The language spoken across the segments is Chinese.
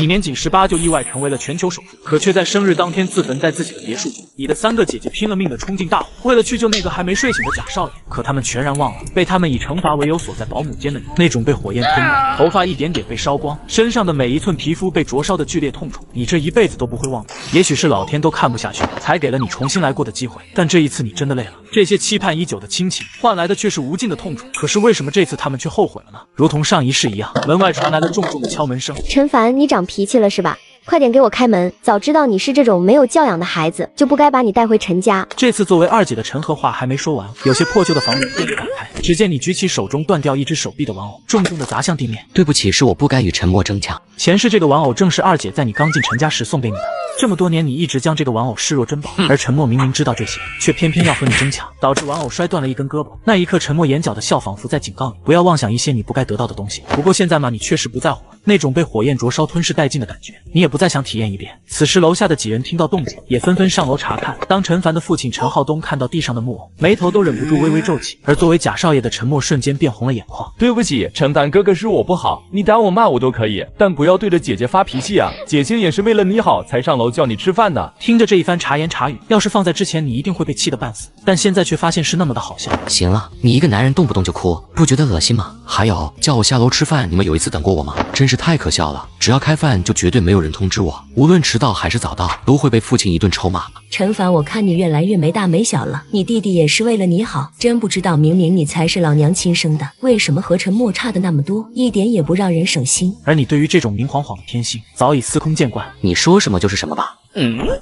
你年仅18就意外成为了全球首富，可却在生日当天自焚在自己的别墅中。你的3个姐姐拼了命的冲进大火，为了去救那个还没睡醒的假少爷，可他们全然忘了被他们以惩罚为由锁在保姆间的你。那种被火焰吞没，头发一点点被烧光，身上的每一寸皮肤被灼烧的剧烈痛楚，你这一辈子都不会忘记。也许是老天都看不下去，才给了你重新来过的机会，但这一次你真的累了。这些期盼已久的亲情，换来的却是无尽的痛楚。可是为什么这次他们却后悔了呢？如同上一世一样，门外传来了重重的敲门声。陈凡，你长脾气了是吧？快点给我开门！早知道你是这种没有教养的孩子，就不该把你带回陈家。这次作为二姐的陈和话还没说完，有些破旧的房门便被打开，只见你举起手中断掉一只手臂的玩偶，重重的砸向地面。对不起，是我不该与陈默争抢。前世这个玩偶正是二姐在你刚进陈家时送给你的，这么多年你一直将这个玩偶视若珍宝，而陈默明明知道这些，却偏偏要和你争抢，导致玩偶摔断了一根胳膊。那一刻，陈默眼角的笑仿佛在警告你，不要妄想一些你不该得到的东西。不过现在嘛，你确实不在乎了，那种被火焰灼烧吞噬殆尽的感觉，你也不再想体验一遍。此时楼下的几人听到动静，也纷纷上楼查看。当陈凡的父亲陈浩东看到地上的木偶，眉头都忍不住微微皱起，而作为假少爷的陈默瞬间变红了眼眶。对不起，陈凡哥哥，是我不好，你打我骂我都可以，但不要对着姐姐发脾气啊！姐姐也是为了你好才上楼叫你吃饭的。听着这一番茶言茶语，要是放在之前，你一定会被气得半死，但现在却发现是那么的好笑。行了，你一个男人动不动就哭，不觉得恶心吗？还有叫我下楼吃饭，你们有一次等过我吗？真是太可笑了！只要开饭就绝对没有人通知我，无论迟到还是早到，都会被父亲一顿臭骂。陈凡，我看你越来越没大没小了，你弟弟也是为了你好，真不知道明明你才是老娘亲生的，为什么和陈默差的那么多，一点也不让人省心。而你对于这种明晃晃的天性早已司空见惯，你说什么就是什么吧。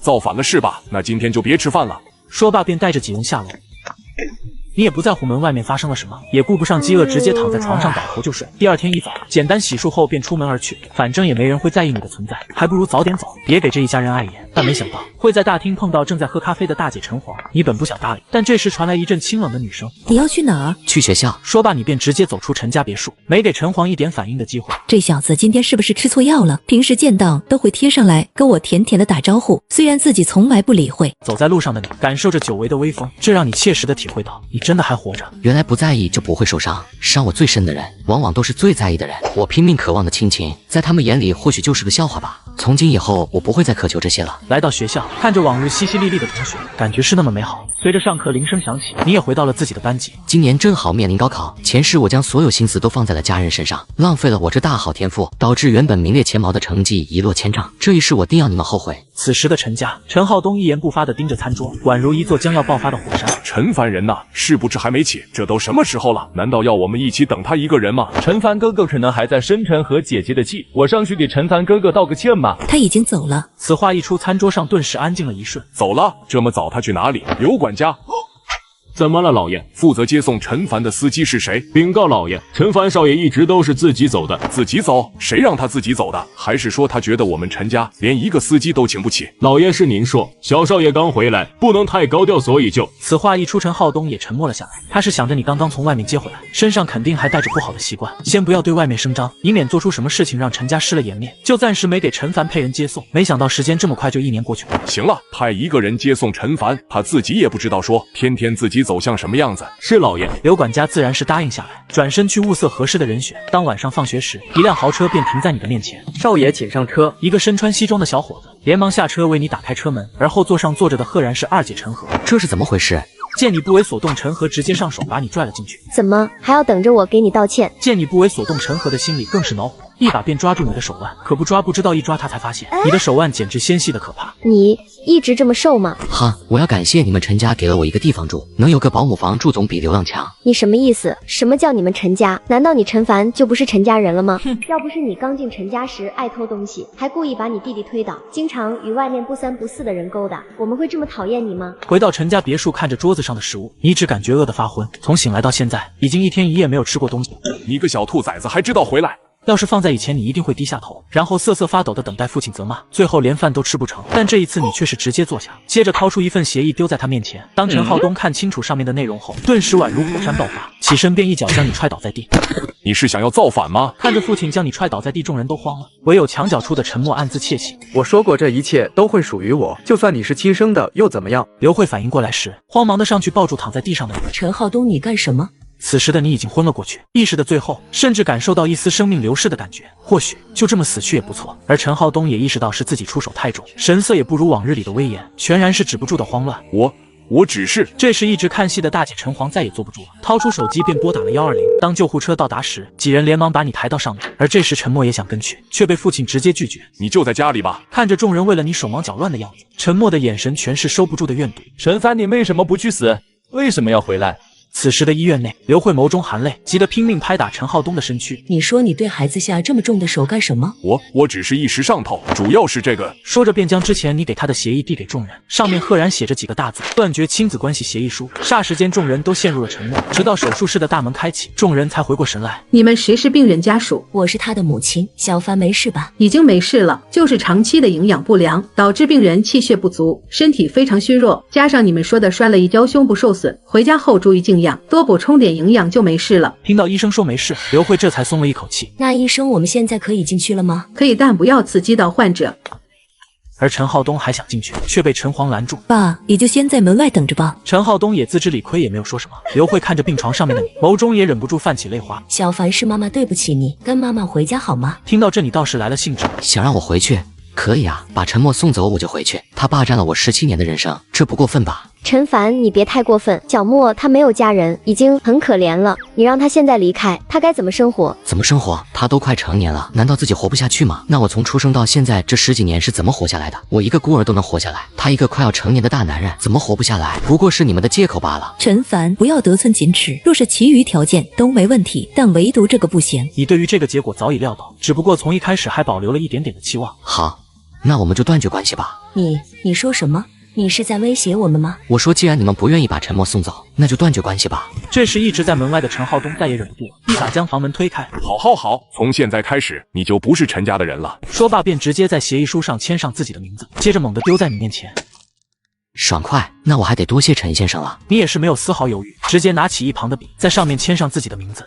造反了是吧？那今天就别吃饭了。说罢便带着几人下楼。你也不在乎门外面发生了什么，也顾不上饥饿，直接躺在床上倒头就睡。第二天一早，简单洗漱后便出门而去，反正也没人会在意你的存在，还不如早点走，别给这一家人碍眼。但没想到会在大厅碰到正在喝咖啡的大姐陈黄，你本不想搭理，但这时传来一阵清冷的女声：“你要去哪儿？”“去学校。”说罢，你便直接走出陈家别墅，没给陈黄一点反应的机会。这小子今天是不是吃错药了？平时见到都会贴上来跟我甜甜的打招呼，虽然自己从来不理会。走在路上的你，感受着久违的微风，这让你切实的体会到，你真的还活着。原来不在意就不会受伤，伤我最深的人，往往都是最在意的人。我拼命渴望的亲情，在他们眼里或许就是个笑话吧。从今以后，我不会再渴求这些了。来到学校，看着往日淅淅沥沥的同学，感觉是那么美好。随着上课铃声响起，你也回到了自己的班级。今年正好面临高考，前世我将所有心思都放在了家人身上，浪费了我这大好天赋，导致原本名列前茅的成绩一落千丈。这一世我定要你们后悔。此时的陈家，陈浩东一言不发地盯着餐桌，宛如一座将要爆发的火山。陈凡人呐，是不是还没起？这都什么时候了？难道要我们一起等他一个人吗？陈凡哥哥可能还在生陈和姐姐的气，我上去给陈凡哥哥道个歉吧。他已经走了。此话一出，餐桌上顿时安静了一瞬。走了？这么早他去哪里？刘管家。怎么了，老爷？负责接送陈凡的司机是谁？禀告老爷，陈凡少爷一直都是自己走的。自己走？谁让他自己走的？还是说他觉得我们陈家连一个司机都请不起？老爷是您说，小少爷刚回来，不能太高调，所以就……此话一出，陈浩东也沉默了下来。他是想着你刚刚从外面接回来，身上肯定还带着不好的习惯，先不要对外面声张，以免做出什么事情让陈家失了颜面，就暂时没给陈凡配人接送。没想到时间这么快就1年过去了。行了，派一个人接送陈凡，他自己也不知道说，天天自己走向什么样子。是老爷。刘管家自然是答应下来，转身去物色合适的人选。当晚上放学时，一辆豪车便停在你的面前。少爷请上车。一个身穿西装的小伙子连忙下车为你打开车门，而后座上坐着的赫然是二姐陈和。这是怎么回事？见你不为所动，陈和直接上手把你拽了进去。怎么还要等着我给你道歉？见你不为所动，陈和的心里更是恼火，一把便抓住你的手腕，可不抓不知道，一抓他才发现你的手腕简直纤细的可怕。你一直这么瘦吗？哈，我要感谢你们陈家给了我一个地方住，能有个保姆房住总比流浪强。你什么意思？什么叫你们陈家？难道你陈凡就不是陈家人了吗？要不是你刚进陈家时爱偷东西，还故意把你弟弟推倒，经常与外面不三不四的人勾搭，我们会这么讨厌你吗？回到陈家别墅，看着桌子上的食物，你只感觉饿得发昏。从醒来到现在，已经1天1夜没有吃过东西。你个小兔崽子，还知道回来？要是放在以前，你一定会低下头，然后瑟瑟发抖的等待父亲责骂，最后连饭都吃不成。但这一次，你却是直接坐下，接着掏出一份协议丢在他面前。当陈浩东看清楚上面的内容后，顿时宛如火山爆发，起身便一脚将你踹倒在地。你是想要造反吗？看着父亲将你踹倒在地，众人都慌了，唯有墙角处的陈默暗自窃喜。我说过这一切都会属于我，就算你是亲生的又怎么样？刘慧反应过来时，慌忙的上去抱住躺在地上的你。陈浩东，你干什么？此时的你已经昏了过去，意识的最后，甚至感受到一丝生命流逝的感觉。或许就这么死去也不错。而陈浩东也意识到是自己出手太重，神色也不如往日里的威严，全然是止不住的慌乱。我只是……这时一直看戏的大姐陈黄再也坐不住了，掏出手机便拨打了120。当救护车到达时，几人连忙把你抬到上面。而这时陈默也想跟去，却被父亲直接拒绝。你就在家里吧。看着众人为了你手忙脚乱的样子，陈默的眼神全是收不住的怨毒。陈凡，你为什么不去死？为什么要回来？此时的医院内，刘慧眸中含泪，急得拼命拍打陈浩东的身躯。你说你对孩子下这么重的手干什么？我只是一时上头，主要是这个。说着便将之前你给他的协议递给众人，上面赫然写着几个大字：断绝亲子关系协议书。霎时间众人都陷入了沉默，直到手术室的大门开启，众人才回过神来。你们谁是病人家属？我是他的母亲。小凡没事吧？已经没事了，就是长期的营养不良，导致病人气血不足，身体非常虚弱，加上你们说的摔了一跤胸部受损，回家后注意静养，多补充点营养就没事了。听到医生说没事，刘慧这才松了一口气。那医生，我们现在可以进去了吗？可以，但不要刺激到患者。而陈浩东还想进去，却被陈黄拦住。爸，你就先在门外等着吧。陈浩东也自知理亏，也没有说什么。刘慧看着病床上面的你，眸中也忍不住泛起泪花。小凡，是妈妈对不起你，跟妈妈回家好吗？听到这，你倒是来了兴致。想让我回去？可以啊，把陈默送走我就回去。他霸占了我17年的人生，这不过分吧？陈凡，你别太过分。小莫他没有家人，已经很可怜了，你让他现在离开，他该怎么生活？怎么生活？他都快成年了，难道自己活不下去吗？那我从出生到现在这10几年是怎么活下来的？我一个孤儿都能活下来，他一个快要成年的大男人怎么活不下来？不过是你们的借口罢了。陈凡，不要得寸进尺，若是其余条件都没问题，但唯独这个不行。你对于这个结果早已料到，只不过从一开始还保留了一点点的期望。好，那我们就断绝关系吧。你说什么？你是在威胁我们吗？我说既然你们不愿意把陈默送走，那就断绝关系吧。这时一直在门外的陈浩东再也忍不住了，一把将房门推开。好，从现在开始你就不是陈家的人了。说罢便直接在协议书上签上自己的名字，接着猛地丢在你面前。爽快，那我还得多谢陈先生了。你也是没有丝毫犹豫，直接拿起一旁的笔，在上面签上自己的名字。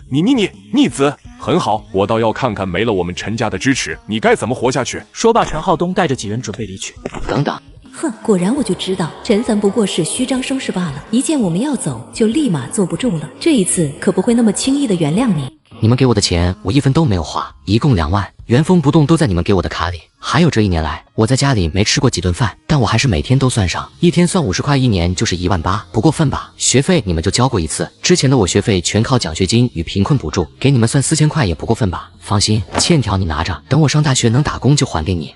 逆子，很好，我倒要看看没了我们陈家的支持，你该怎么活下去。说罢，陈浩东带着几人准备离去。等等，哼，果然我就知道陈凡不过是虚张声势罢了，一见我们要走就立马坐不住了，这一次可不会那么轻易的原谅你。你们给我的钱我1分都没有花，一共2万，原封不动都在你们给我的卡里。还有这1年来，我在家里没吃过几顿饭，但我还是每天都算上，一天算50块，1年就是1万8，不过分吧？学费你们就交过一次，之前的我学费全靠奖学金与贫困补助，给你们算4000块也不过分吧？放心，欠条你拿着，等我上大学能打工就还给你。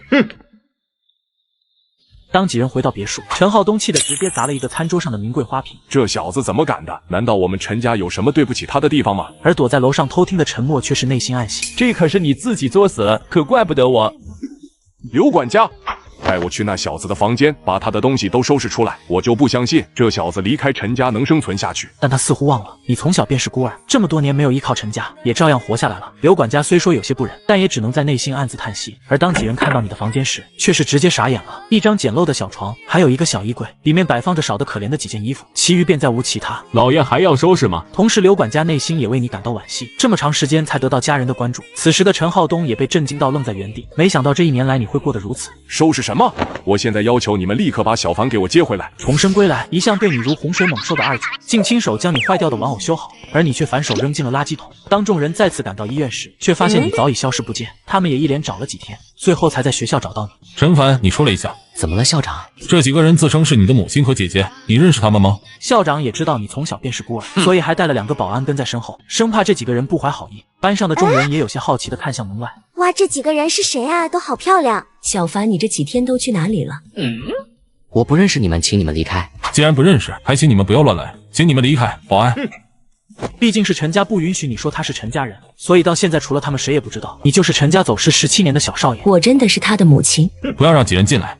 当几人回到别墅，陈浩东气得直接砸了一个餐桌上的名贵花瓶。这小子怎么敢的？难道我们陈家有什么对不起他的地方吗？而躲在楼上偷听的陈默却是内心暗喜，这可是你自己作死，可怪不得我。刘管家，带我去那小子的房间，把他的东西都收拾出来。我就不相信这小子离开陈家能生存下去。但他似乎忘了，你从小便是孤儿，这么多年没有依靠陈家，也照样活下来了。刘管家虽说有些不忍，但也只能在内心暗自叹息。而当几人看到你的房间时，却是直接傻眼了。一张简陋的小床，还有一个小衣柜，里面摆放着少得可怜的几件衣服，其余便再无其他。老爷还要收拾吗？同时刘管家内心也为你感到惋惜，这么长时间才得到家人的关注。此时的陈浩东也被震惊到愣在原地，没想到这1年来你会过得如此。收拾什么？我现在要求你们立刻把小凡给我接回来。重生归来，一向对你如洪水猛兽的二姐，竟亲手将你坏掉的玩偶修好，而你却反手扔进了垃圾桶。当众人再次赶到医院时，却发现你早已消失不见。他们也一连找了几天，最后才在学校找到你。陈凡，你说了一下，怎么了，校长？这几个人自称是你的母亲和姐姐，你认识他们吗？校长也知道你从小便是孤儿，所以还带了2个保安跟在身后，生怕这几个人不怀好意。班上的众人也有些好奇地看向门外。哇，这几个人是谁啊？都好漂亮。小凡，你这几天都去哪里了？我不认识你们，请你们离开。既然不认识，还请你们不要乱来，请你们离开。保安，毕竟是陈家不允许你说他是陈家人，所以到现在除了他们谁也不知道你就是陈家走失17年的小少爷。我真的是他的母亲。不要让几人进来。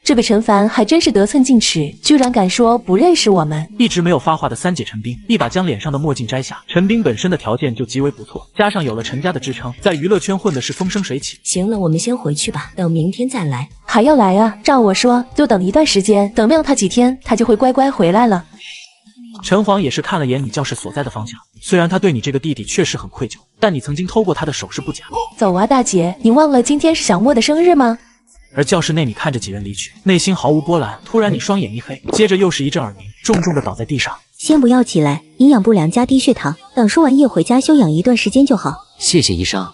这位陈凡还真是得寸进尺，居然敢说不认识我们。一直没有发话的三姐陈冰一把将脸上的墨镜摘下。陈冰本身的条件就极为不错，加上有了陈家的支撑，在娱乐圈混的是风生水起。行了，我们先回去吧，等明天再来。还要来啊？照我说，就等一段时间，等晾他几天，他就会乖乖回来了。陈黄也是看了眼你教室所在的方向，虽然他对你这个弟弟确实很愧疚，但你曾经偷过他的首饰不假。走啊，大姐，你忘了今天是小莫的生日吗？而教室内你看着几人离去，内心毫无波澜。突然你双眼一黑，接着又是一阵耳鸣，重重的倒在地上。先不要起来，营养不良加低血糖，等输完液回家休养一段时间就好。谢谢医生。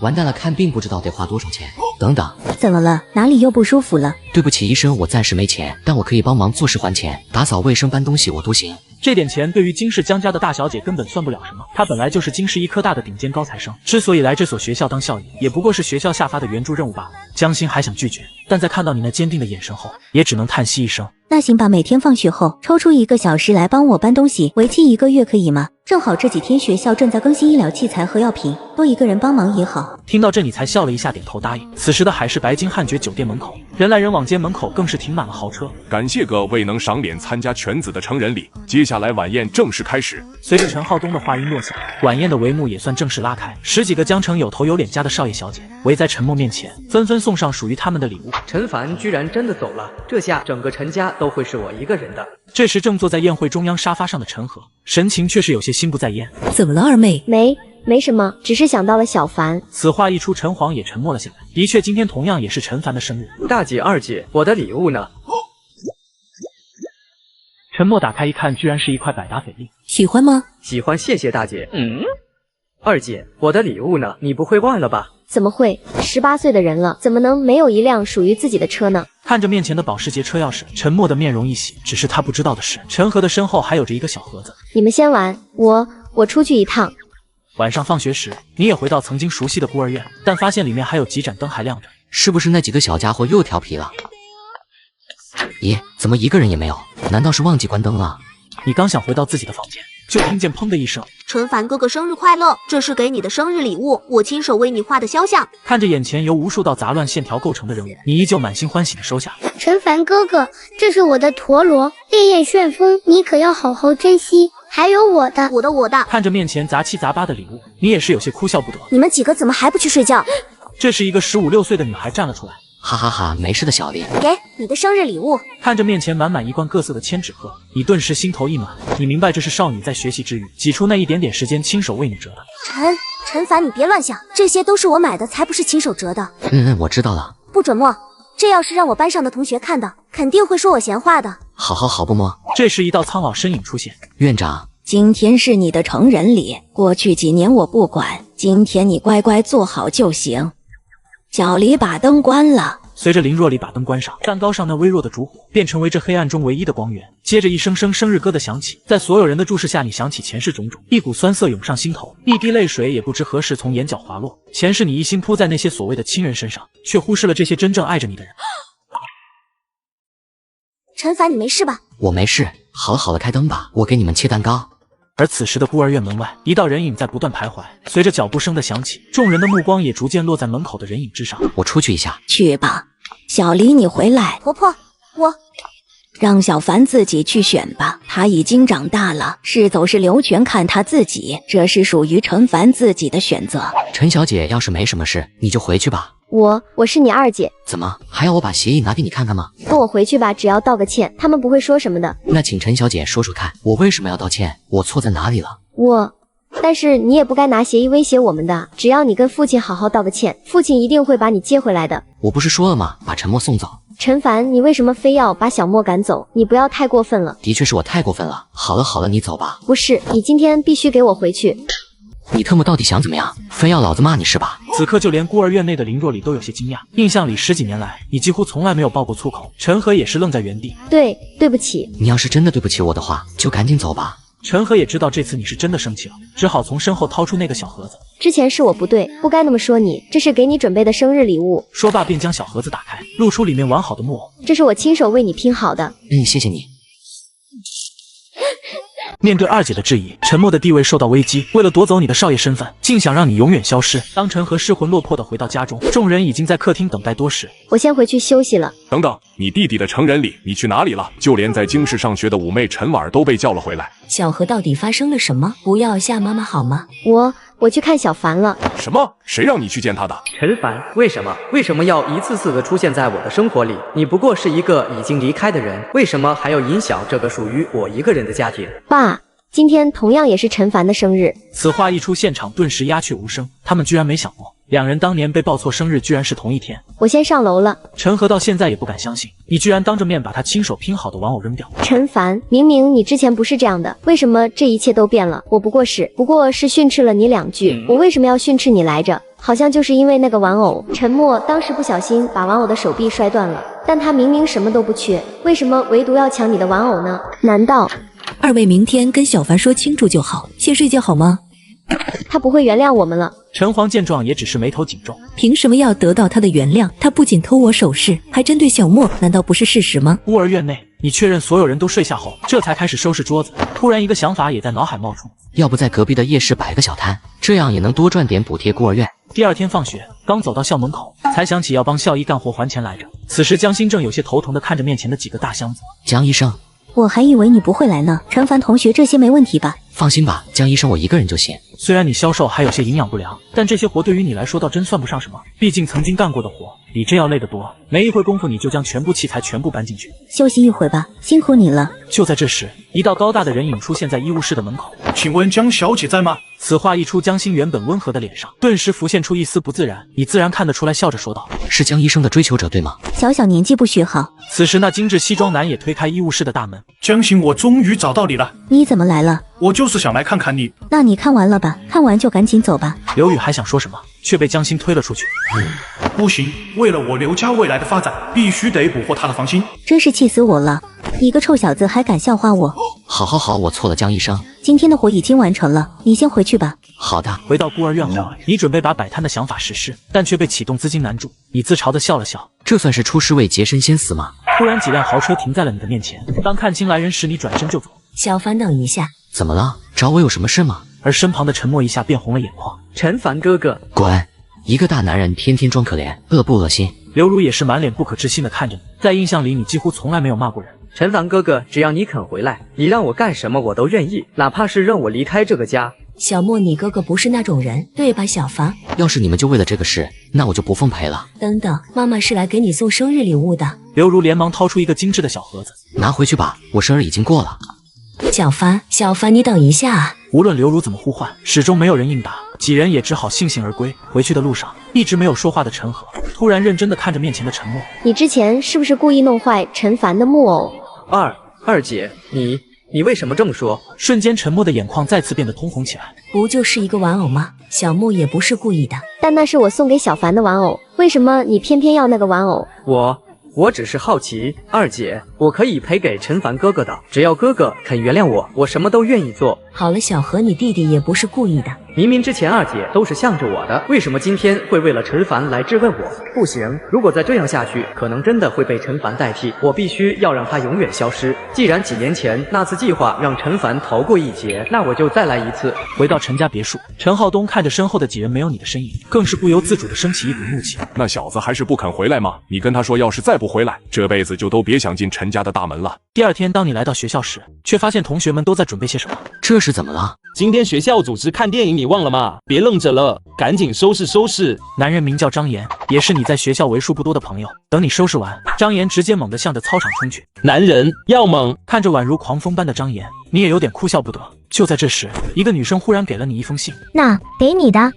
完蛋了，看病不知道得花多少钱。等等，怎么了？哪里又不舒服了？对不起医生，我暂时没钱，但我可以帮忙做事还钱，打扫卫生搬东西我都行。这点钱对于金氏江家的大小姐根本算不了什么，她本来就是金氏医科大的顶尖高材生，之所以来这所学校当校医，也不过是学校下发的援助任务罢了。江心还想拒绝，但在看到你那坚定的眼神后，也只能叹息一声。那行吧，每天放学后抽出1个小时来帮我搬东西，为期1个月可以吗？正好这几天学校正在更新医疗器材和药品，多一个人帮忙也好。听到这你才笑了一下，点头答应。此时的海市白金汉爵酒店门口，人来人往间，门口更是停满了豪车。感谢各位能赏脸参加犬子的成人礼，接下来晚宴正式开始。随着陈浩东的话音落下，晚宴的帷幕也算正式拉开。10几个江城有头有脸家的少爷小姐围在陈默面前，纷纷送上属于他们的礼物。陈凡居然真的走了，这下整个陈家都会是我一个人的。这时正坐在宴会中央沙发上的陈和，神情却是有些心不在焉。怎么了，二妹？没什么，只是想到了小凡。此话一出，陈黄也沉默了下来。的确，今天同样也是陈凡的生日。大姐、二姐，我的礼物呢？陈默打开一看，居然是一块百达翡丽。喜欢吗？喜欢，谢谢大姐。二姐，我的礼物呢？你不会忘了吧？怎么会？18岁的人了，怎么能没有一辆属于自己的车呢？看着面前的保时捷车钥匙，陈默的面容一喜。只是他不知道的是，陈和的身后还有着一个小盒子。你们先玩，我出去一趟。晚上放学时，你也回到曾经熟悉的孤儿院，但发现里面还有几盏灯还亮着。是不是那几个小家伙又调皮了？咦，怎么一个人也没有？难道是忘记关灯了？你刚想回到自己的房间，就听见砰的一声。陈凡哥哥生日快乐，这是给你的生日礼物，我亲手为你画的肖像。看着眼前由无数道杂乱线条构成的人物，你依旧满心欢喜的收下。陈凡哥哥，这是我的陀螺，烈焰旋风，你可要好好珍惜。还有我的。看着面前杂七杂八的礼物，你也是有些哭笑不得。你们几个怎么还不去睡觉？这时一个15、16岁的女孩站了出来。哈哈哈，没事的，小丽。给你的生日礼物。看着面前满满一罐各色的千纸鹤，你顿时心头一暖。你明白这是少女在学习之余挤出那一点点时间亲手为你折的。陈凡，你别乱想，这些都是我买的，才不是亲手折的。我知道了。不准摸，这要是让我班上的同学看到，肯定会说我闲话的。好不摸。这时一道苍老身影出现。院长，今天是你的成人礼，过去几年我不管，今天你乖乖做好就行。小黎把灯关了。随着林若离把灯关上，蛋糕上那微弱的烛火便成为这黑暗中唯一的光源。接着一声声生日歌的响起，在所有人的注视下，你想起前世种种，一股酸涩涌上心头，一滴泪水也不知何时从眼角滑落。前世你一心扑在那些所谓的亲人身上，却忽视了这些真正爱着你的人。陈凡，你没事吧？我没事。好了，开灯吧，我给你们切蛋糕。而此时的孤儿院门外，一道人影在不断徘徊。随着脚步声的响起，众人的目光也逐渐落在门口的人影之上。我出去一下。去吧，小黎，你回来。婆婆，我让小凡自己去选吧，他已经长大了，是走是留全看他自己，这是属于陈凡自己的选择。陈小姐，要是没什么事，你就回去吧。我是你二姐。怎么还要我把协议拿给你看看吗？跟我回去吧，只要道个歉，他们不会说什么的。那请陈小姐说说看，我为什么要道歉？我错在哪里了？但是你也不该拿协议威胁我们的，只要你跟父亲好好道个歉，父亲一定会把你接回来的。我不是说了吗？把陈默送走。陈凡，你为什么非要把小莫赶走？你不要太过分了。的确是我太过分了。好了，你走吧。不是，你今天必须给我回去。你特么到底想怎么样？非要老子骂你是吧？此刻就连孤儿院内的林若里都有些惊讶，印象里10几年来，你几乎从来没有爆过粗口。陈和也是愣在原地。对不起。你要是真的对不起我的话，就赶紧走吧。陈和也知道这次你是真的生气了，只好从身后掏出那个小盒子。之前是我不对，不该那么说你，这是给你准备的生日礼物。说罢便将小盒子打开，露出里面完好的木偶。这是我亲手为你拼好的。谢谢你。面对二姐的质疑，陈默的地位受到危机。为了夺走你的少爷身份，竟想让你永远消失。当陈和失魂落魄的回到家中，众人已经在客厅等待多时。我先回去休息了。等等，你弟弟的成人礼，你去哪里了？就连在京市上学的五妹陈婉都被叫了回来。小何到底发生了什么？不要吓妈妈好吗？我去看小凡了。什么？谁让你去见他的？陈凡，为什么要一次次的出现在我的生活里？你不过是一个已经离开的人，为什么还要影响这个属于我一个人的家庭？爸，今天同样也是陈凡的生日。此话一出，现场顿时鸦雀无声。他们居然没想过，两人当年被报错生日居然是同一天。我先上楼了。陈和到现在也不敢相信，你居然当着面把他亲手拼好的玩偶扔掉。陈凡，明明你之前不是这样的，为什么这一切都变了？我不过是训斥了你2句，我为什么要训斥你来着？好像就是因为那个玩偶。陈默当时不小心把玩偶的手臂摔断了，但他明明什么都不缺，为什么唯独要抢你的玩偶呢？难道二位明天跟小凡说清楚就好，先睡觉好吗？他不会原谅我们了。陈黄见状也只是眉头紧皱，凭什么要得到他的原谅？他不仅偷我首饰，还针对小莫，难道不是事实吗？孤儿院内，你确认所有人都睡下后，这才开始收拾桌子。突然一个想法也在脑海冒出，要不在隔壁的夜市摆个小摊，这样也能多赚点补贴孤儿院。第2天放学，刚走到校门口，才想起要帮校医干活还钱来着。此时江心正有些头疼地看着面前的几个大箱子。江医生，我还以为你不会来呢。陈凡同学这些没问题吧？放心吧，江医生我一个人就行。虽然你销售还有些营养不良，但这些活对于你来说倒真算不上什么，毕竟曾经干过的活比这要累得多。没一会功夫，你就将全部器材全部搬进去。休息一会吧，辛苦你了。就在这时，一道高大的人影出现在医务室的门口。请问江小姐在吗？此话一出，江心原本温和的脸上顿时浮现出一丝不自然。你自然看得出来，笑着说道：“是江医生的追求者对吗？”小小年纪不学好。此时，那精致西装男也推开医务室的大门。江心，我终于找到你了。你怎么来了？我就是想来看看你。那你看完了吧？看完就赶紧走吧。刘宇还想说什么，却被江心推了出去。不行，为了我刘家未来的发展，必须得捕获他的芳心。真是气死我了！一个臭小子还敢笑话我！好，我错了，江医生。今天的活已经完成了，你先回去吧。好的。回到孤儿院后，你准备把摆摊的想法实施，但却被启动资金难住。你自嘲地笑了笑，这算是出师未捷身先死吗？突然几辆豪车停在了你的面前，当看清来人时，你转身就走。小凡，等一下。怎么了？找我有什么事吗？而身旁的陈默一下变红了眼眶。陈凡哥哥，滚！一个大男人天天装可怜，恶不恶心？刘如也是满脸不可置信地看着你，在印象里你几乎从来没有骂过人。陈凡哥哥，只要你肯回来，你让我干什么我都愿意，哪怕是让我离开这个家。小莫，你哥哥不是那种人，对吧？小凡，要是你们就为了这个事，那我就不奉陪了。等等，妈妈是来给你送生日礼物的。刘如连忙掏出一个精致的小盒子，拿回去吧，我生日已经过了。小凡，你等一下啊！无论刘如怎么呼唤，始终没有人应答，几人也只好悻悻而归。回去的路上，一直没有说话的陈和突然认真地看着面前的陈默。你之前是不是故意弄坏陈凡的木偶？二姐，你为什么这么说？瞬间，陈默的眼眶再次变得通红起来。不就是一个玩偶吗？小莫也不是故意的。但那是我送给小凡的玩偶，为什么你偏偏要那个玩偶？我只是好奇，二姐，我可以赔给陈凡哥哥的，只要哥哥肯原谅我，我什么都愿意做。好了，小何，你弟弟也不是故意的。明明之前二姐都是向着我的，为什么今天会为了陈凡来质问我？不行，如果再这样下去，可能真的会被陈凡代替。我必须要让他永远消失。既然几年前那次计划让陈凡逃过一劫，那我就再来一次。回到陈家别墅，陈浩东看着身后的几人没有你的身影，更是不由自主地升起一股怒气。那小子还是不肯回来吗？你跟他说，要是再不回来，这辈子就都别想进陈家的大门了。第2天，当你来到学校时，却发现同学们都在准备些什么。这是怎么了？今天学校组织看电影，你忘了吗？别愣着了，赶紧收拾。男人名叫张岩，也是你在学校为数不多的朋友。等你收拾完，张岩直接猛地向着操场冲去。男人要猛！看着宛如狂风般的张岩，你也有点哭笑不得。就在这时，一个女生忽然给了你一封信。那给你的。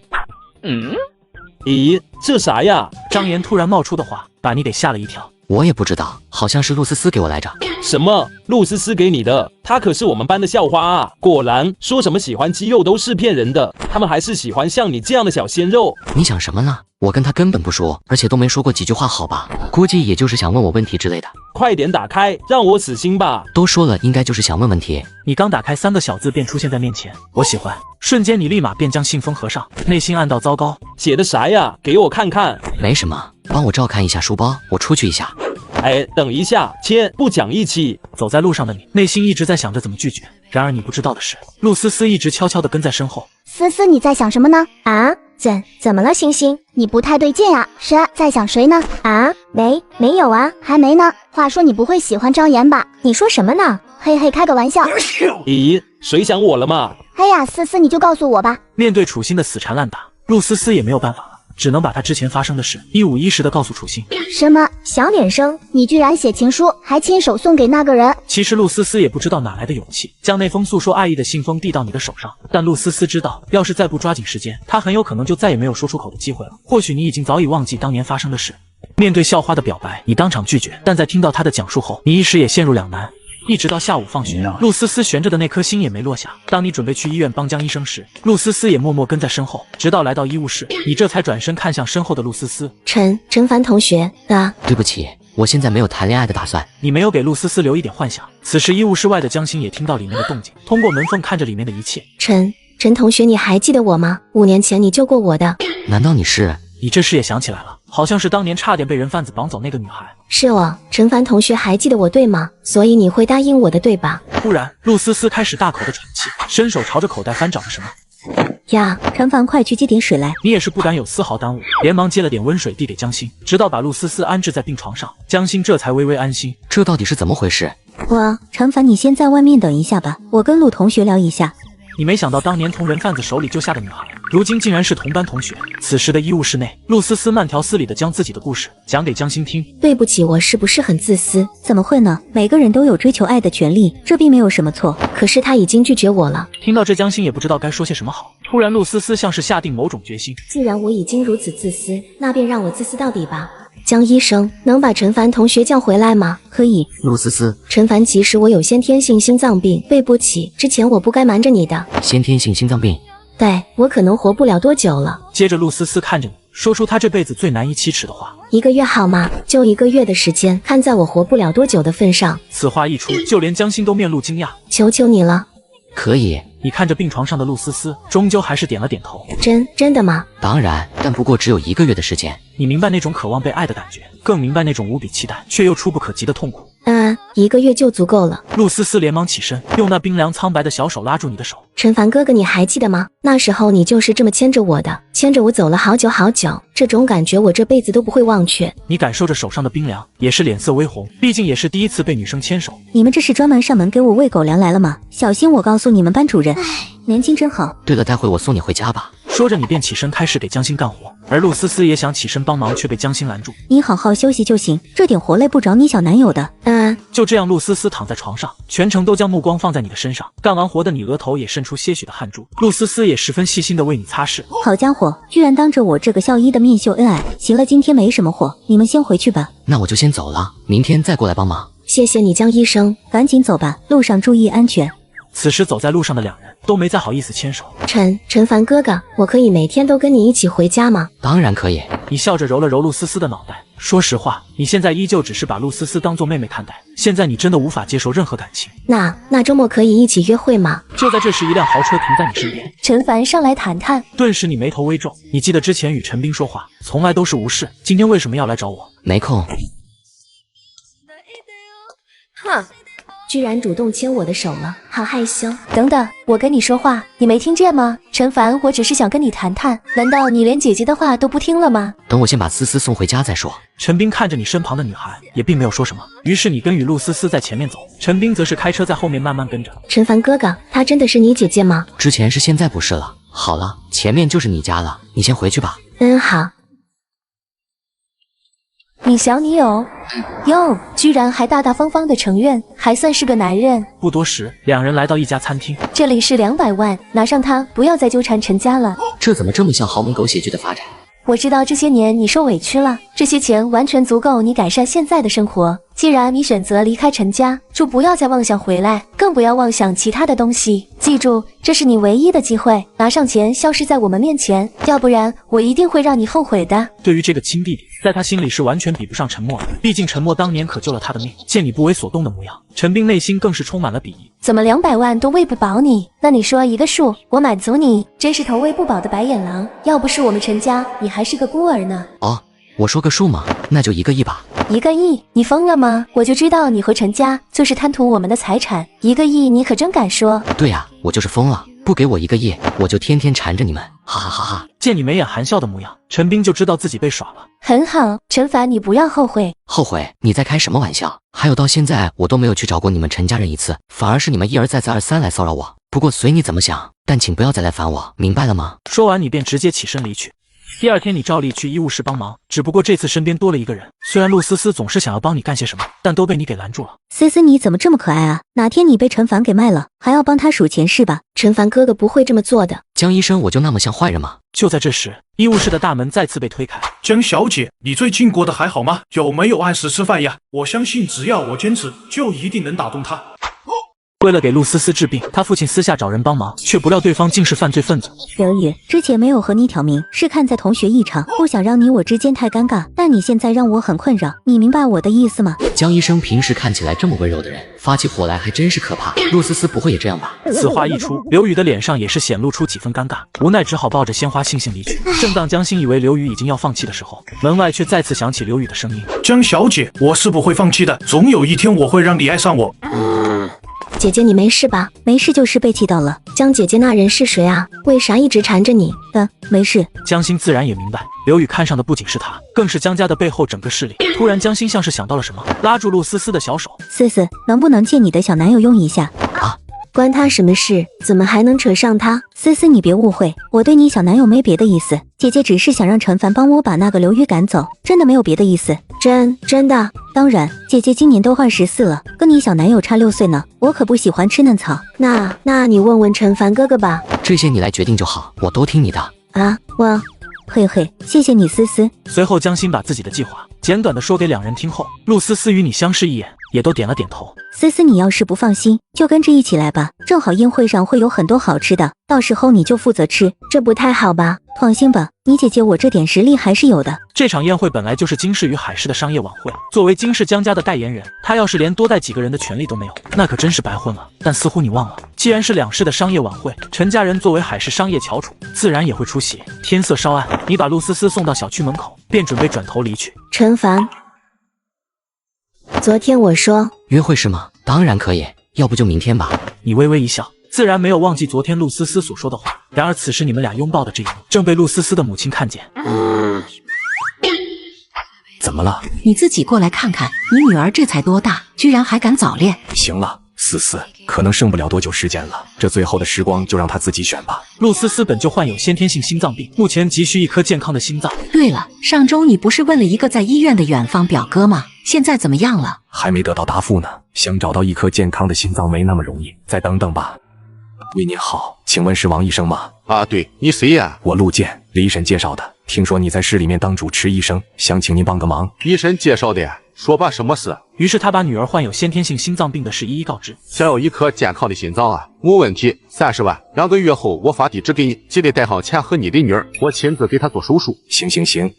咦，这啥呀？张岩突然冒出的话，把你给吓了一跳。我也不知道，好像是露丝丝给我来着。什么？露丝丝给你的？她可是我们班的校花啊！果然，说什么喜欢肌肉都是骗人的，他们还是喜欢像你这样的小鲜肉。你想什么呢？我跟他根本不熟，而且都没说过几句话，好吧？估计也就是想问我问题之类的。快点打开，让我死心吧！都说了，应该就是想问问题。你刚打开，3个小字便出现在面前，我喜欢。瞬间，你立马便将信封合上，内心暗道糟糕，写的啥呀？给我看看。没什么，帮我照看一下书包，我出去一下。哎，等一下，切，不讲义气。走在路上的你，内心一直在想着怎么拒绝。然而你不知道的是，陆思思一直悄悄地跟在身后。思思，你在想什么呢？啊？怎么了，星星？你不太对劲啊！是在想谁呢？啊？没有啊，还没呢。话说你不会喜欢张岩吧？你说什么呢？嘿嘿，开个玩笑。咦，谁想我了嘛？哎呀，思思，你就告诉我吧。面对楚心的死缠烂打，陆思思也没有办法了。只能把他之前发生的事一五一十的告诉楚心。什么小点声？你居然写情书，还亲手送给那个人？其实陆思思也不知道哪来的勇气，将那封诉说爱意的信封递到你的手上。但陆思思知道，要是再不抓紧时间，她很有可能就再也没有说出口的机会了。或许你已经早已忘记当年发生的事。面对校花的表白，你当场拒绝，但在听到她的讲述后，你一时也陷入两难。一直到下午放学，陆思思悬着的那颗心也没落下。当你准备去医院帮江医生时，陆思思也默默跟在身后，直到来到医务室，你这才转身看向身后的陆思思。陈凡同学啊，对不起，我现在没有谈恋爱的打算。你没有给陆思思留一点幻想。此时医务室外的江心也听到里面的动静，通过门缝看着里面的一切。陈同学，你还记得我吗？5年前你救过我的。难道你是？你这时也想起来了，好像是当年差点被人贩子绑走那个女孩。是我，陈凡同学还记得我对吗？所以你会答应我的对吧？突然，陆思思开始大口的喘气，伸手朝着口袋翻找着什么。呀，陈凡，快去接点水来。你也是不敢有丝毫耽误，连忙接了点温水递给江心，直到把陆思思安置在病床上，江心这才微微安心。这到底是怎么回事？陈凡，你先在外面等一下吧，我跟陆同学聊一下。你没想到当年从人贩子手里救下的女孩，如今竟然是同班同学。此时的医务室内，陆思思慢条斯理地将自己的故事讲给江心听。对不起，我是不是很自私？怎么会呢？每个人都有追求爱的权利，这并没有什么错。可是他已经拒绝我了。听到这，江心也不知道该说些什么好。突然，陆思思像是下定某种决心。既然我已经如此自私，那便让我自私到底吧。江医生，能把陈凡同学叫回来吗？可以。陆思思，陈凡，其实我有先天性心脏病，对不起，之前我不该瞒着你的。先天性心脏病？对，我可能活不了多久了。接着，陆思思看着你，说出她这辈子最难以启齿的话：1个月好吗？就1个月的时间，看在我活不了多久的份上。此话一出，就连江心都面露惊讶。求求你了。可以。你看着病床上的陆思思，终究还是点了点头。真的吗？当然，但不过只有1个月的时间。你明白那种渴望被爱的感觉，更明白那种无比期待却又触不可及的痛苦。 1个月就足够了。陆思思连忙起身，用那冰凉苍白的小手拉住你的手。陈凡哥哥，你还记得吗？那时候你就是这么牵着我的，牵着我走了好久好久，这种感觉我这辈子都不会忘却。你感受着手上的冰凉，也是脸色微红，毕竟也是第一次被女生牵手。你们这是专门上门给我喂狗粮来了吗？小心我告诉你们班主任。年轻真好。对了，待会我送你回家吧。说着，你便起身开始给江心干活，而陆思思也想起身帮忙，却被江心拦住。你好好休息就行，这点活累不着你小男友的。就这样，陆思思躺在床上，全程都将目光放在你的身上。干完活的你额头也渗出些许的汗珠，陆思思也十分细心的为你擦拭。好家伙，居然当着我这个校医的面秀恩爱。行了，今天没什么活，你们先回去吧。那我就先走了，明天再过来帮忙。谢谢你，江医生。赶紧走吧，路上注意安全。此时走在路上的两人都没再好意思牵手。陈凡哥哥，我可以每天都跟你一起回家吗？当然可以。你笑着揉了揉陆思思的脑袋。说实话，你现在依旧只是把陆思思当做妹妹看待，现在你真的无法接受任何感情。那周末可以一起约会吗？就在这时，一辆豪车停在你身边。陈凡上来谈谈。顿时你眉头微皱，你记得之前与陈斌说话从来都是无视，今天为什么要来找我？没空。哼。居然主动牵我的手了，好害羞。等等，我跟你说话，你没听见吗？陈凡，我只是想跟你谈谈，难道你连姐姐的话都不听了吗？等我先把思思送回家再说。陈斌看着你身旁的女孩，也并没有说什么。于是你跟与陆思思在前面走，陈斌则是开车在后面慢慢跟着。陈凡哥哥，她真的是你姐姐吗？之前是，现在不是了。好了，前面就是你家了，你先回去吧。好。你想你有哟，居然还大大方方的承认，还算是个男人。不多时，两人来到一家餐厅。这里是200万，拿上它，不要再纠缠陈家了。这怎么这么像豪门狗血剧的发展？我知道这些年你受委屈了，这些钱完全足够你改善现在的生活。既然你选择离开陈家，就不要再妄想回来，更不要妄想其他的东西。记住，这是你唯一的机会，拿上钱消失在我们面前，要不然我一定会让你后悔的。对于这个亲弟弟，在他心里是完全比不上陈默的，毕竟陈默当年可救了他的命。见你不为所动的模样，陈斌内心更是充满了鄙夷。怎么200万都喂不饱你？那你说一个数，我满足你。真是头喂不饱的白眼狼，要不是我们陈家，你还是个孤儿呢。哦，我说个数嘛，那就1个亿吧。1个亿？你疯了吗？我就知道你和陈家就是贪图我们的财产，1个亿你可真敢说？对呀，我就是疯了，不给我1个亿，我就天天缠着你们，哈哈哈哈！见你眉眼含笑的模样，陈斌就知道自己被耍了。很好，陈凡，你不要后悔。后悔？你在开什么玩笑？还有到现在我都没有去找过你们陈家人一次，反而是你们一而再再而三来骚扰我。不过随你怎么想，但请不要再来烦我，明白了吗？说完，你便直接起身离去。第二天你照例去医务室帮忙，只不过这次身边多了一个人。虽然陆思思总是想要帮你干些什么，但都被你给拦住了。思思，你怎么这么可爱啊？哪天你被陈凡给卖了，还要帮他数钱是吧？陈凡哥哥不会这么做的。江医生，我就那么像坏人吗？就在这时，医务室的大门再次被推开。江小姐，你最近过得还好吗？有没有按时吃饭呀？我相信只要我坚持，就一定能打动他。为了给陆思思治病，他父亲私下找人帮忙，却不料对方竟是犯罪分子。刘宇，之前没有和你挑明，是看在同学一场，不想让你我之间太尴尬。但你现在让我很困扰，你明白我的意思吗？江医生平时看起来这么温柔的人，发起火来还真是可怕。陆思思不会也这样吧？此话一出，刘宇的脸上也是显露出几分尴尬，无奈只好抱着鲜花悻悻离去。正当江心以为刘宇已经要放弃的时候，门外却再次响起刘宇的声音：江小姐，我是不会放弃的，总有一天我会让你爱上我。姐姐，你没事吧？没事，就是被气到了。江姐姐那人是谁啊？为啥一直缠着你？没事。江心自然也明白，刘宇看上的不仅是他，更是江家的背后整个势力。突然，江心像是想到了什么，拉住陆思思的小手：思思，能不能借你的小男友用一下？啊？关他什么事？怎么还能扯上他？思思，你别误会，我对你小男友没别的意思，姐姐只是想让陈凡帮我把那个刘宇赶走，真的没有别的意思。真的？当然，姐姐今年都快14了，跟你小男友差6岁呢，我可不喜欢吃嫩草。那你问问陈凡哥哥吧。这些你来决定就好，我都听你的。啊，嘿嘿，谢谢你思思。随后江心把自己的计划简短的说给两人听后，陆思思与你相视一眼，也都点了点头。思思，你要是不放心，就跟着一起来吧，正好宴会上会有很多好吃的，到时候你就负责吃，这不太好吧？放心吧，你姐姐我这点实力还是有的。这场宴会本来就是金氏与海氏的商业晚会，作为金氏江家的代言人，他要是连多带几个人的权利都没有，那可真是白混了。但似乎你忘了，既然是两氏的商业晚会，陈家人作为海氏商业翘楚，自然也会出席。天色稍暗，你把陆思思送到小区门口，便准备转头离去。陈凡，昨天我说约会是吗？当然可以，要不就明天吧。你微微一笑，自然没有忘记昨天陆思思所说的话。然而此时你们俩拥抱的这一幕，正被陆思思的母亲看见。怎么了？你自己过来看看，你女儿这才多大，居然还敢早恋？行了，思思，可能剩不了多久时间了，这最后的时光就让她自己选吧。陆思思本就患有先天性心脏病，目前急需一颗健康的心脏。对了，上周你不是问了一个在医院的远方表哥吗？现在怎么样了？还没得到答复呢，想找到一颗健康的心脏没那么容易，再等等吧。喂，您好，请问是王医生吗？啊，对，你谁呀？我陆健，李医生介绍的，听说你在市里面当主持医生，想请您帮个忙。医生介绍的，说吧，什么事？于是他把女儿患有先天性心脏病的事一一告知。想要一颗健康的心脏啊，没问题，30万，2个月后我发地址给你，记得带上钱和你的女儿，我亲自给她做手术。行，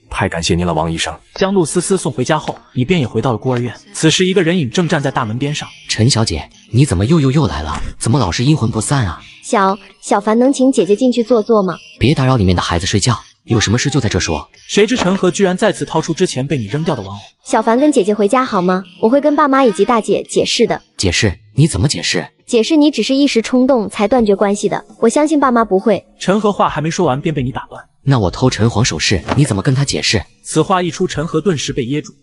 太感谢您了，王医生。将陆思思送回家后，你便也回到了孤儿院。此时一个人影正站在大门边上。陈小姐，你怎么又来了？怎么老是阴魂不散啊？小凡能请姐姐进去坐坐吗？别打扰里面的孩子睡觉，有什么事就在这说。谁知陈和居然再次掏出之前被你扔掉的玩偶。小凡跟姐姐回家好吗？我会跟爸妈以及大姐解释的。解释？你怎么解释？解释你只是一时冲动才断绝关系的，我相信爸妈不会。陈和话还没说完便被你打断。那我偷陈黄首饰，你怎么跟他解释？此话一出，陈和顿时被噎住。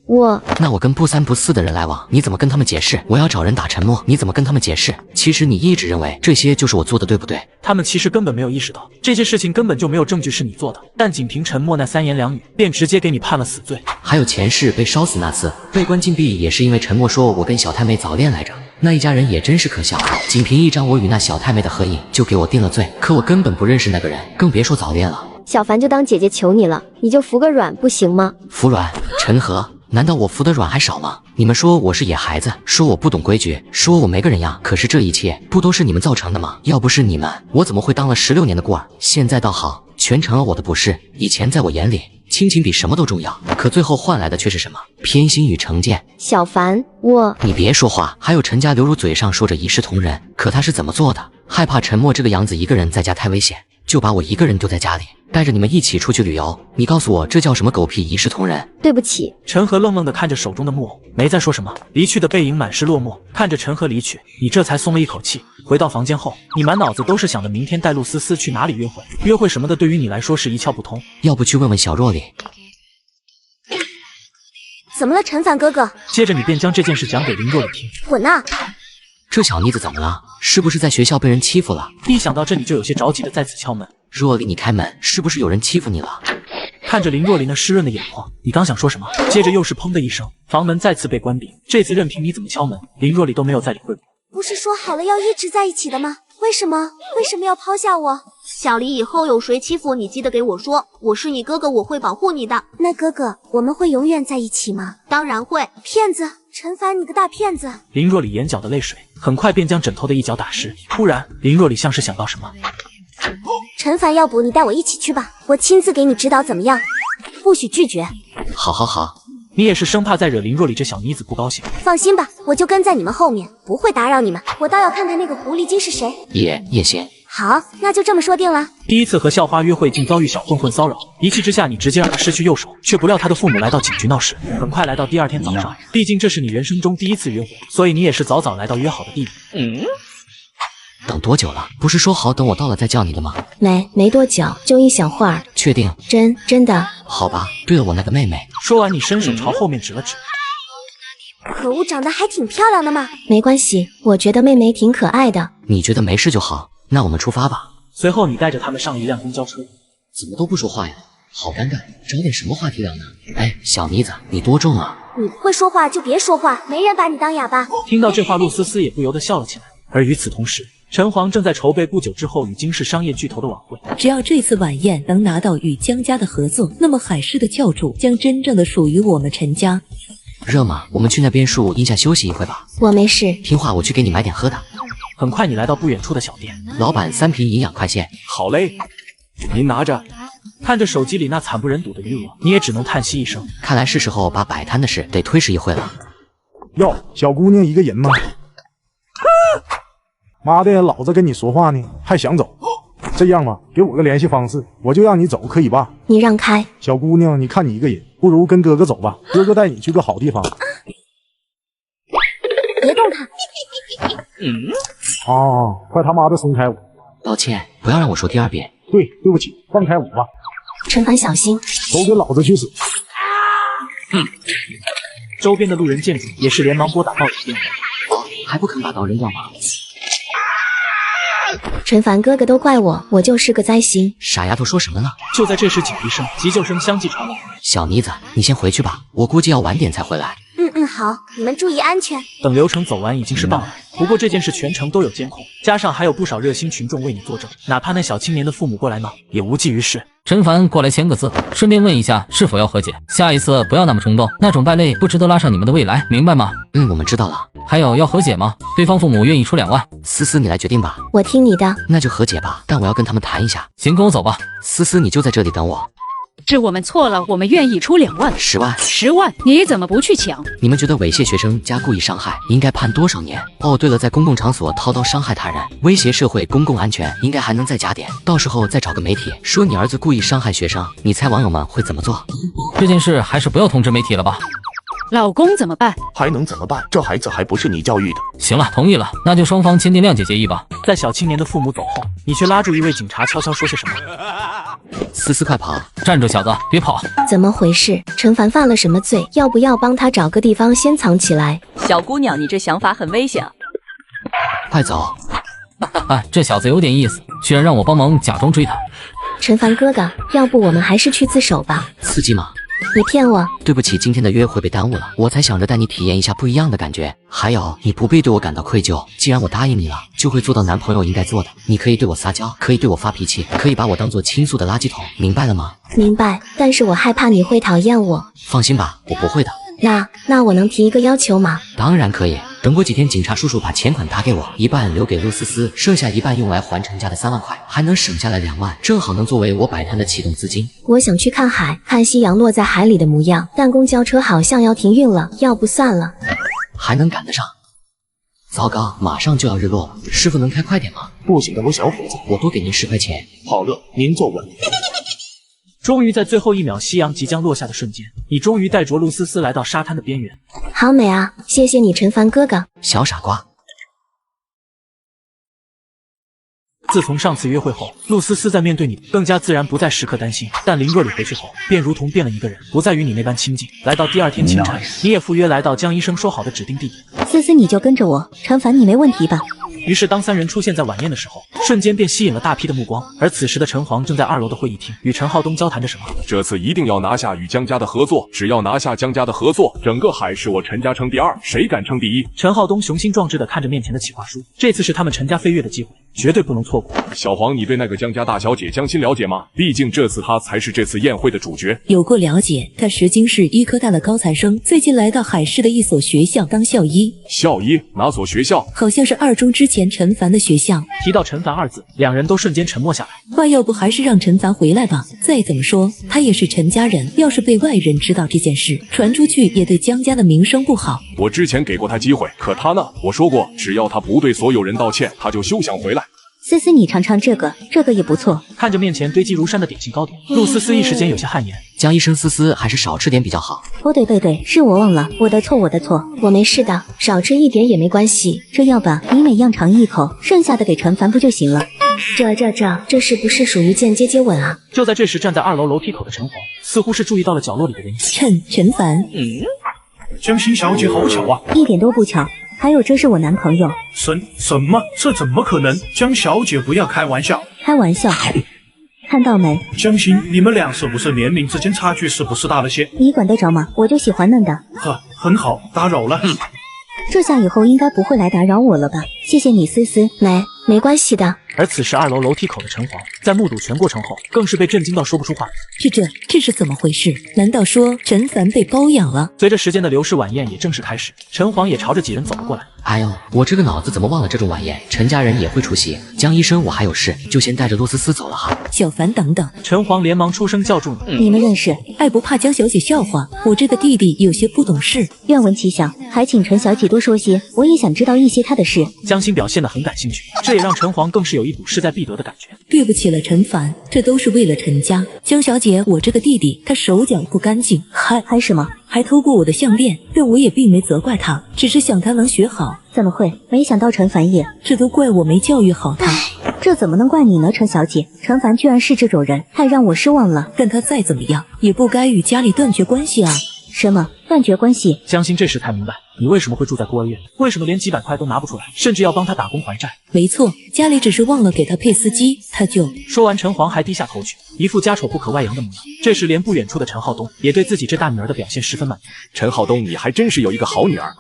那我跟不三不四的人来往，你怎么跟他们解释？我要找人打陈默，你怎么跟他们解释？其实你一直认为这些就是我做的，对不对？他们其实根本没有意识到这些事情根本就没有证据是你做的，但仅凭陈默那3言2语，便直接给你判了死罪。还有前世被烧死那次，被关禁闭也是因为陈默说我跟小太妹早恋来着。那一家人也真是可笑，仅凭一张我与那小太妹的合影就给我定了罪，可我根本不认识那个人，更别说早恋了。小凡就当姐姐求你了，你就服个软不行吗？服软？陈和，难道我服的软还少吗？你们说我是野孩子，说我不懂规矩，说我没个人样，可是这一切不都是你们造成的吗？要不是你们，我怎么会当了16年的孤儿？现在倒好，全成了我的不是。以前在我眼里，亲情比什么都重要，可最后换来的却是什么？偏心与成见。小凡，你别说话。还有陈家刘如嘴上说着一视同仁，可他是怎么做的？害怕陈默这个样子一个人在家太危险，就把我一个人丢在家里，带着你们一起出去旅游。你告诉我，这叫什么狗屁一视同仁？对不起。陈和愣愣地看着手中的木偶，没再说什么。离去的背影满是落寞。看着陈和离去，你这才松了一口气。回到房间后，你满脑子都是想着明天带陆思思去哪里约会，约会什么的对于你来说是一窍不通。要不去问问小若里。怎么了，陈凡哥哥？接着你便将这件事讲给林若里听。滚呐！这小妮子怎么了？是不是在学校被人欺负了？一想到这，你就有些着急的再次敲门。若里，你开门，是不是有人欺负你了？看着林若琳那湿润的眼眶，你刚想说什么？接着又是砰的一声，房门再次被关闭。这次任凭你怎么敲门，林若琳都没有再理会过。不是说好了要一直在一起的吗？为什么要抛下我？小黎，以后有谁欺负你，记得给我说，我是你哥哥，我会保护你的。那哥哥，我们会永远在一起吗？当然会。骗子，陈凡，你个大骗子！林若里眼角的泪水很快便将枕头的一角打湿。突然，林若里像是想到什么，陈凡，要不你带我一起去吧，我亲自给你指导怎么样？不许拒绝。好好好。你也是生怕再惹林若里这小妮子不高兴。放心吧，我就跟在你们后面，不会打扰你们。我倒要看看那个狐狸精是谁。也行。好，那就这么说定了。第一次和校花约会竟遭遇小混混骚扰，一气之下你直接让他失去右手，却不料他的父母来到警局闹事。很快来到第二天早上，毕竟这是你人生中第一次约会，所以你也是早早来到约好的地点。等多久了？不是说好等我到了再叫你的吗？没多久，就一小会儿。确定？真的。好吧。对了，我那个妹妹。说完，你伸手朝后面指了指。可恶，长得还挺漂亮的嘛。没关系，我觉得妹妹挺可爱的。你觉得没事就好，那我们出发吧。随后你带着他们上了一辆公交车。怎么都不说话呀？好尴尬，找点什么话题聊呢？哎，小妮子，你多重啊？你不会说话就别说话，没人把你当哑巴。听到这话，陆思思也不由得笑了起来。而与此同时，陈黄正在筹备不久之后与金氏商业巨头的晚会。只要这次晚宴能拿到与江家的合作，那么海市的教主将真正的属于我们陈家。热吗？我们去那边树荫下休息一会吧。我没事。听话，我去给你买点喝的。很快你来到不远处的小店，老板3瓶营养快线。好嘞，您拿着。看着手机里那惨不忍睹的余额，你也只能叹息一声。看来是时候把摆摊的事得推迟一会了。哟，小姑娘一个人吗？妈的，老子跟你说话呢，还想走？这样吧，给我个联系方式，我就让你走，可以吧？你让开。小姑娘，你看你一个人，不如跟哥哥走吧，哥哥带你去个好地方。别动他！快他妈的松开我！抱歉，不要让我说第二遍。对不起，放开我吧。陈凡，小心！都给老子去死！周边的路人见状也是连忙拨打报警电话。还不肯把刀扔掉吗？陈凡哥哥都怪我，我就是个灾星。傻丫头说什么呢？就在这时，警笛声、急救声相继传来。小妮子，你先回去吧，我估计要晚点才回来。好，你们注意安全。等流程走完，已经是傍晚。不过这件事全程都有监控，加上还有不少热心群众为你作证，哪怕那小青年的父母过来闹，也无济于事。陈凡过来签个字，顺便问一下是否要和解。下一次不要那么冲动，那种败类不值得拉上你们的未来，明白吗？我们知道了。还有要和解吗？对方父母愿意出2万。思思，你来决定吧。我听你的。那就和解吧，但我要跟他们谈一下。行，跟我走吧。思思，你就在这里等我。这我们错了，我们愿意出2万。10万？10万？你怎么不去抢？你们觉得猥亵学生加故意伤害应该判多少年？哦，对了，在公共场所掏刀伤害他人，威胁社会公共安全，应该还能再加点。到时候再找个媒体说你儿子故意伤害学生，你猜网友们会怎么做？这件事还是不要通知媒体了吧。老公怎么办？还能怎么办？这孩子还不是你教育的。行了，同意了，那就双方签订谅解协议吧。在小青年的父母走后，你却拉住一位警察，悄悄说些什么。思思，快跑！站住，小子，别跑！怎么回事？陈凡犯了什么罪？要不要帮他找个地方先藏起来？小姑娘，你这想法很危险。快走！这小子有点意思，居然让我帮忙假装追他。陈凡哥哥，要不我们还是去自首吧？刺激吗？你骗我！对不起，今天的约会被耽误了，我才想着带你体验一下不一样的感觉。还有，你不必对我感到愧疚，既然我答应你了，就会做到男朋友应该做的。你可以对我撒娇，可以对我发脾气，可以把我当做倾诉的垃圾桶，明白了吗？明白，但是我害怕你会讨厌我。放心吧，我不会的。那我能提一个要求吗？当然可以。等过几天，警察叔叔把钱款打给我，一半留给陆思思，剩下一半用来还陈家的3万块，还能省下来2万，正好能作为我摆摊的启动资金。我想去看海，看夕阳落在海里的模样，但公交车好像要停运了，要不算了。还能赶得上？糟糕，马上就要日落了，师傅能开快点吗？不行的，我小伙子，我多给您10块钱。好了，您坐稳。终于在最后1秒，夕阳即将落下的瞬间，你终于带着陆思思来到沙滩的边缘。好美啊！谢谢你，陈凡哥哥。小傻瓜。自从上次约会后，陆思思在面对你更加自然，不再时刻担心。但林若里回去后，便如同变了一个人，不再与你那般亲近。来到第2天清晨，你也赴约来到江医生说好的指定地点。思思，你就跟着我，陈凡你没问题吧？于是当三人出现在晚宴的时候，瞬间便吸引了大批的目光。而此时的陈黄正在2楼的会议厅与陈浩东交谈着什么。这次一定要拿下与江家的合作，只要拿下江家的合作，整个海市我陈家称第2，谁敢称第1？陈浩东雄心壮志地看着面前的企划书，这次是他们陈家飞跃的机会，绝对不能错过。小黄，你对那个江家大小姐江心了解吗？毕竟这次她才是这次宴会的主角。有过了解，她实经是医科大的高材生，最近来到海市的一所学校当校医。校医？哪所学校？好像是2中之前陈凡的学校。提到陈凡2字，两人都瞬间沉默下来。话要不还是让陈凡回来吧。再怎么说，他也是陈家人，要是被外人知道这件事，传出去也对江家的名声不好。我之前给过他机会，可他呢？我说过，只要他不对所有人道歉，他就休想回来。思思，你尝尝这个也不错。看着面前堆积如山的点心糕点，陆思思一时间有些汗颜。江医生，思思还是少吃点比较好。哦，对，是我忘了，我的错，我没事的，少吃一点也没关系。这样吧，你每样尝一口，剩下的给陈凡不就行了？这是不是属于间接接吻啊？就在这时，站在2楼楼梯口的陈黄似乎是注意到了角落里的人影。陈凡，江心小姐好巧啊！一点都不巧。还有，这是我男朋友。什么？这怎么可能？江小姐不要开玩笑。开玩笑。看到没？江心，你们俩是不是年龄之间差距是不是大了些？你管得着吗？我就喜欢嫩的。很好，打扰了。这下以后应该不会来打扰我了吧？谢谢你，思思。没关系的。而此时2楼楼梯口的陈黄在目睹全过程后，更是被震惊到说不出话。这是怎么回事？难道说陈凡被包养了？随着时间的流逝，晚宴也正式开始。陈黄也朝着几人走了过来。哎呦，我这个脑子怎么忘了这种晚宴？陈家人也会出席。江医生，我还有事，就先带着陆思思走了哈。小凡，等等！陈黄连忙出声叫住你们认识？爱不怕江小姐笑话，我这个弟弟有些不懂事。愿闻其详，还请陈小姐多说些，我也想知道一些她的事。江心表现得很感兴趣，这也让陈黄更是有一股势在必得的感觉。对不起了，陈凡，这都是为了陈家。江小姐，我这个弟弟他手脚不干净，还什么？还偷过我的项链，但我也并没责怪他，只是想他能学好。怎么会？没想到陈凡也……这都怪我没教育好他。这怎么能怪你呢，陈小姐？陈凡居然是这种人，太让我失望了。但他再怎么样，也不该与家里断绝关系啊。什么断绝关系？江心这时才明白，你为什么会住在孤儿院，为什么连几百块都拿不出来，甚至要帮他打工还债。没错，家里只是忘了给他配司机，他就……说完，陈黄还低下头去，一副家丑不可外扬的模样。这时，连不远处的陈浩东也对自己这大女儿的表现十分满意。陈浩东，你还真是有一个好女儿。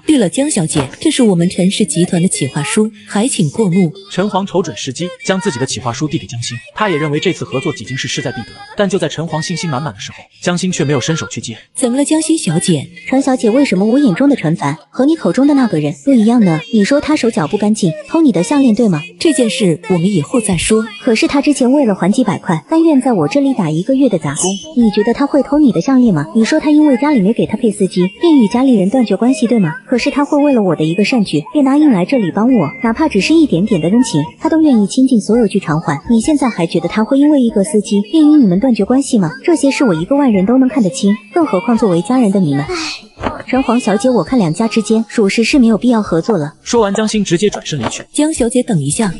对了，江小姐，这是我们陈氏集团的企划书，还请过目。陈黄瞅准时机，将自己的企划书递给江心。他也认为这次合作几经是势在必得，但就在陈黄信心满满的时候，江心却没有伸手去接。怎么了，江心小姐？陈小姐，为什么我眼中的陈凡和你口中的那个人不一样呢？你说他手脚不干净，偷你的项链，对吗？这件事我们以后再说。可是他之前为了还几百块，甘愿在我这里打1个月的杂工。你觉得他会偷你的项链吗？你说他因为家里没给他配司机，便与家里人断绝关系，对吗？可是他会为了我的一个善举，便答应来这里帮我，哪怕只是一点点的恩情，他都愿意倾尽所有去偿还。你现在还觉得他会因为一个司机便与你们断绝关系吗？这些事我一个外人都能看得清，更何况作为家人的你们。陈黄小姐，我看两家之间属实是没有必要合作了。说完，江心直接转身离去。江小姐，等一下，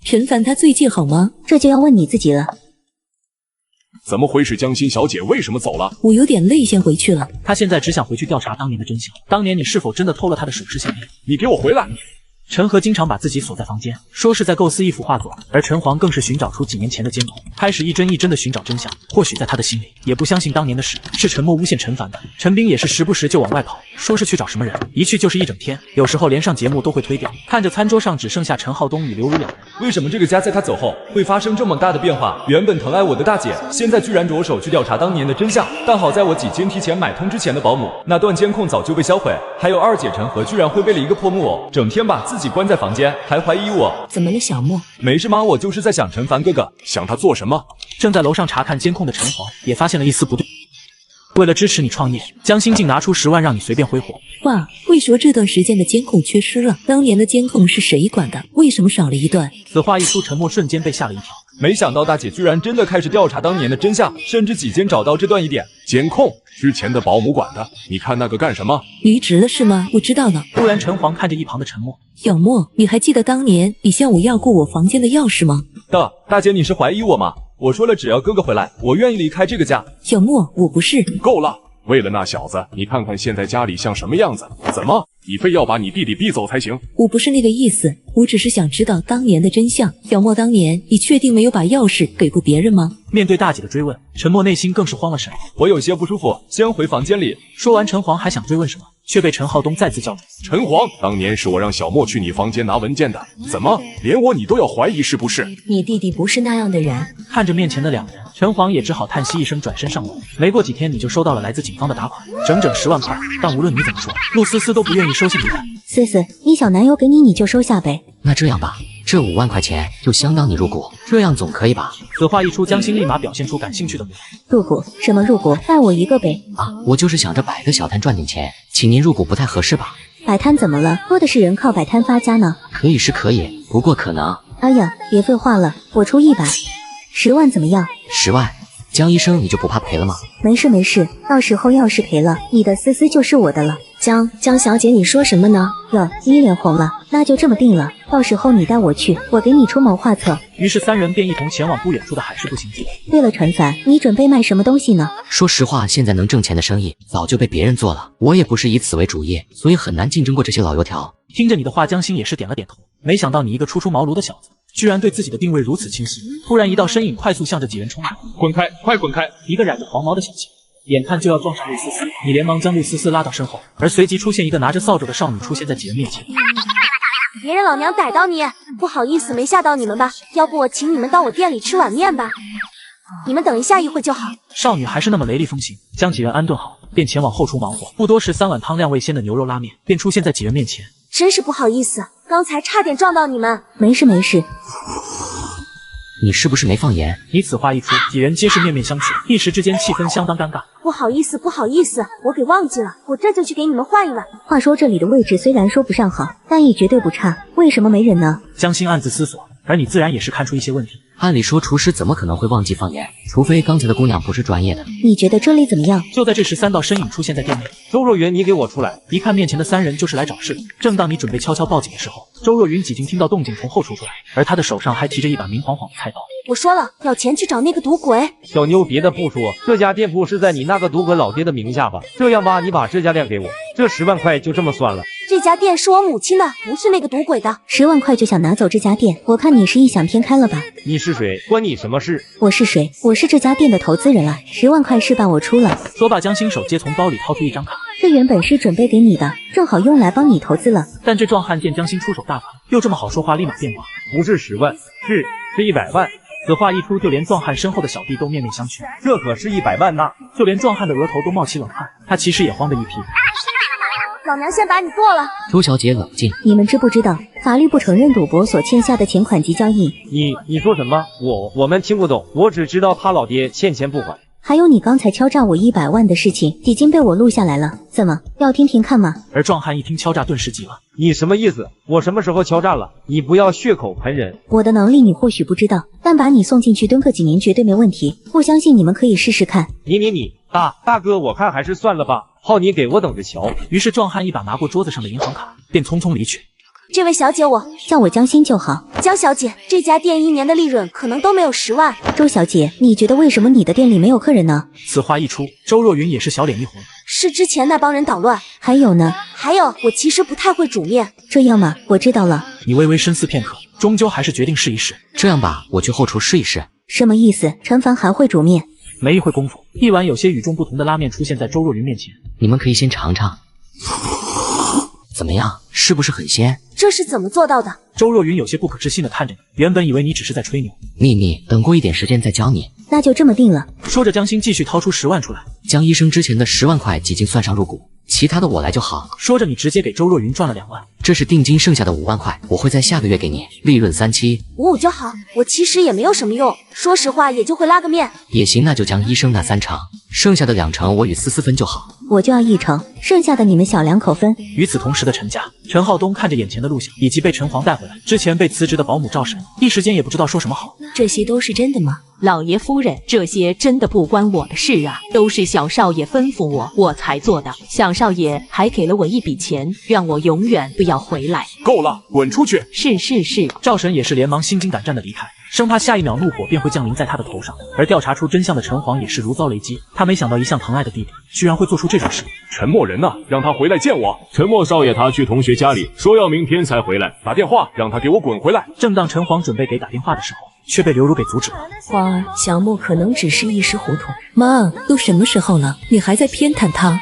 陈凡他最近好吗？这就要问你自己了。怎么回事？江心小姐为什么走了？我有点累，先回去了。她现在只想回去调查当年的真相。当年你是否真的偷了她的首饰项链？你给我回来！陈和经常把自己锁在房间，说是在构思一幅画作，而陈黄更是寻找出几年前的监控，开始一帧一帧的寻找真相。或许在他的心里，也不相信当年的事是陈默诬陷陈凡的。陈斌也是时不时就往外跑，说是去找什么人，一去就是一整天，有时候连上节目都会推掉。看着餐桌上只剩下陈浩东与刘如两人，为什么这个家在他走后会发生这么大的变化？原本疼爱我的大姐，现在居然着手去调查当年的真相。但好在我几经提前买通之前的保姆，那段监控早就被销毁。还有二姐陈和居然会为了一个破木偶，整天把自己关在房间，还怀疑我。怎么了，小莫？没事吗？我就是在想陈凡哥哥，想他做什么？正在楼上查看监控的陈黄也发现了一丝不对。为了支持你创业，江心竟拿出10万让你随便挥霍。哇，为什么这段时间的监控缺失了？当年的监控是谁管的？为什么少了一段？此话一出，陈默瞬间被吓了一跳。没想到大姐居然真的开始调查当年的真相，甚至几经找到这段疑点。监控之前的保姆管的，你看那个干什么？离职了是吗？我知道了。突然，陈黄看着一旁的陈默，小莫，你还记得当年你向我要过我房间的钥匙吗？大姐，你是怀疑我吗？我说了，只要哥哥回来，我愿意离开这个家。小莫，我不是。够了！为了那小子，你看看现在家里像什么样子？怎么你非要把你弟弟逼走才行。我不是那个意思，我只是想知道当年的真相。小莫，当年你确定没有把钥匙给过别人吗？面对大姐的追问，陈默内心更是慌了神。我有些不舒服，先回房间里。说完，陈黄还想追问什么，却被陈浩东再次叫住。陈黄，当年是我让小莫去你房间拿文件的，怎么连我你都要怀疑是不是？你弟弟不是那样的人。看着面前的两人，陈黄也只好叹息一声，转身上楼。没过几天，你就收到了来自警方的打款，整整10万块。但无论你怎么说，陆思思都不愿意收信离开。思思，你小男友给你就收下呗。那这样吧，这5万块钱就相当你入股，这样总可以吧？此话一出，江心立马表现出感兴趣的模样。入股？什么入股？带我一个呗。啊，我就是想着摆个小摊赚点钱，请您入股不太合适吧？摆摊怎么了？多的是人靠摆摊发家呢。可以是可以，不过可能……哎呀，别废话了，我出100，10万怎么样？10万，江医生你就不怕赔了吗？没事没事，到时候要是赔了，你的思思就是我的了。江小姐，你说什么呢？哟，你脸红了，那就这么定了，到时候你带我去，我给你出谋划策。于是3人便一同前往不远处的海事部行记。对了，陈凡，你准备卖什么东西呢？说实话，现在能挣钱的生意早就被别人做了，我也不是以此为主业，所以很难竞争过这些老油条。听着你的话，江心也是点了点头。没想到你一个初出茅庐的小子，居然对自己的定位如此清晰。突然一道身影快速向着几人冲来，滚开，快滚开！一个染着黄毛的小青眼看就要撞上陆思思，你连忙将陆思思拉到身后，而随即出现一个拿着扫帚的少女出现在几人面前。别让老娘逮到你！不好意思，没吓到你们吧？要不我请你们到我店里吃碗面吧？你们等一下，一会就好。少女还是那么雷厉风行，将几人安顿好，便前往后厨忙活。不多时，3碗汤亮味鲜的牛肉拉面便出现在几人面前。真是不好意思，刚才差点撞到你们。没事没事。你是不是没放盐？你此话一出，几人皆是面面相觑，一时之间气氛相当尴尬。不好意思，我给忘记了，我这就去给你们换一碗。话说这里的位置虽然说不上好，但也绝对不差，为什么没人呢？江心暗自思索，而你自然也是看出一些问题。按理说厨师怎么可能会忘记放盐？除非刚才的姑娘不是专业的。你觉得这里怎么样？就在这时，3道身影出现在店内。周若云，你给我出来！一看面前的3人就是来找事的。正当你准备悄悄报警的时候，周若云已经听到动静从后厨出来，而她的手上还提着一把明晃晃的菜刀。我说了，要钱去找那个赌鬼。小妞，别的不说，这家店铺是在你那个赌鬼老爹的名下吧？这样吧，你把这家店给我，这10万块就这么算了。这家店是我母亲的，不是那个赌鬼的。10万块就想拿走这家店，我看你是异想天开了吧？你是谁？关你什么事？我是谁？我是这家店的投资人啊，10万块是吧？我出了。说罢，将新手接从包里掏出一张卡，这原本是准备给你的，正好用来帮你投资了。但这壮汉见江心出手大方，又这么好说话，立马变卦。不是10万，是100万。此话一出，就连壮汉身后的小弟都面面相觑。这可是100万呐！就连壮汉的额头都冒起冷汗，他其实也慌得一批。老娘先把你剁了！周小姐冷静，你们知不知道法律不承认赌博所欠下的钱款及交易？你说什么？我们听不懂，我只知道他老爹欠钱不还。还有你刚才敲诈我100万的事情，已经被我录下来了，怎么要听听看吗？而壮汉一听敲诈，顿时急了。你什么意思？我什么时候敲诈了？你不要血口喷人。我的能力你或许不知道，但把你送进去蹲个几年绝对没问题。不相信你们可以试试看。你大哥，我看还是算了吧，好你给我等着瞧。于是壮汉一把拿过桌子上的银行卡，便匆匆离去。这位小姐，我叫我江心就好。江小姐，这家店1年的利润可能都没有10万。周小姐，你觉得为什么你的店里没有客人呢？此话一出，周若云也是小脸一红。是之前那帮人捣乱。还有呢？还有，我其实不太会煮面。这样嘛，我知道了。你微微深思片刻，终究还是决定试一试。这样吧，我去后厨试一试。什么意思？陈凡还会煮面？没一会功夫，一碗有些与众不同的拉面出现在周若云面前。你们可以先尝尝，怎么样？是不是很鲜？这是怎么做到的？周若云有些不可置信的看着你，原本以为你只是在吹牛。秘密，等过一点时间再教你。那就这么定了。说着，江心继续掏出10万出来。江医生之前的10万块已经算上入股，其他的我来就好。说着，你直接给周若云赚了2万。这是定金，剩下的5万块我会在下个月给你，利润37。55就好，我其实也没有什么用，说实话也就会拉个面。也行，那就江医生那3成，剩下的2成我与思思分就好。我就要1成，剩下的你们小两口分。与此同时的陈家，陈浩东看着眼前的录像以及被陈黄带回来之前被辞职的保姆赵婶，一时间也不知道说什么好。这些都是真的吗？老爷夫人，这些真的不关我的事啊，都是小少爷吩咐我才做的。小少爷还给了我一笔钱，让我永远不要回来。够了，滚出去！是。赵婶也是连忙心惊胆战的离开。生怕下一秒怒火便会降临在他的头上。而调查出真相的陈黄也是如遭雷击，他没想到一向疼爱的弟弟居然会做出这种事。沉默人呢？让他回来见我。沉默少爷他去同学家里，说要明天才回来，打电话让他给我滚回来。正当陈黄准备给打电话的时候，却被刘如给阻止了。花儿，小莫可能只是一时糊涂。妈，都什么时候了，你还在偏袒他？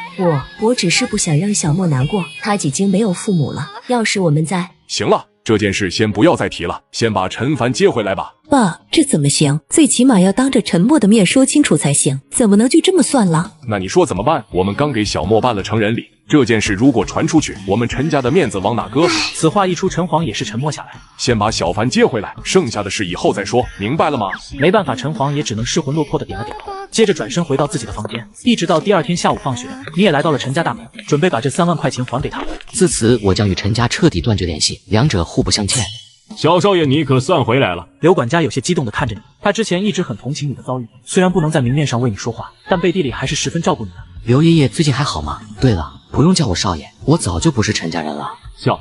我只是不想让小莫难过，他已经没有父母了。要是我们在……行了，这件事先不要再提了，先把陈凡接回来吧。爸，这怎么行？最起码要当着陈默的面说清楚才行，怎么能就这么算了？那你说怎么办？我们刚给小莫办了成人礼，这件事如果传出去，我们陈家的面子往哪搁？此话一出，陈黄也是沉默下来。先把小凡接回来，剩下的事以后再说，明白了吗？没办法，陈黄也只能失魂落魄的点了点头，接着转身回到自己的房间。一直到第二天下午放学，你也来到了陈家大门，准备把这3万块钱还给他。自此，我将与陈家彻底断绝联系，两者互不相欠。小少爷，你可算回来了。刘管家有些激动地看着你，他之前一直很同情你的遭遇，虽然不能在明面上为你说话，但背地里还是十分照顾你的。刘爷爷最近还好吗？对了，不用叫我少爷，我早就不是陈家人了。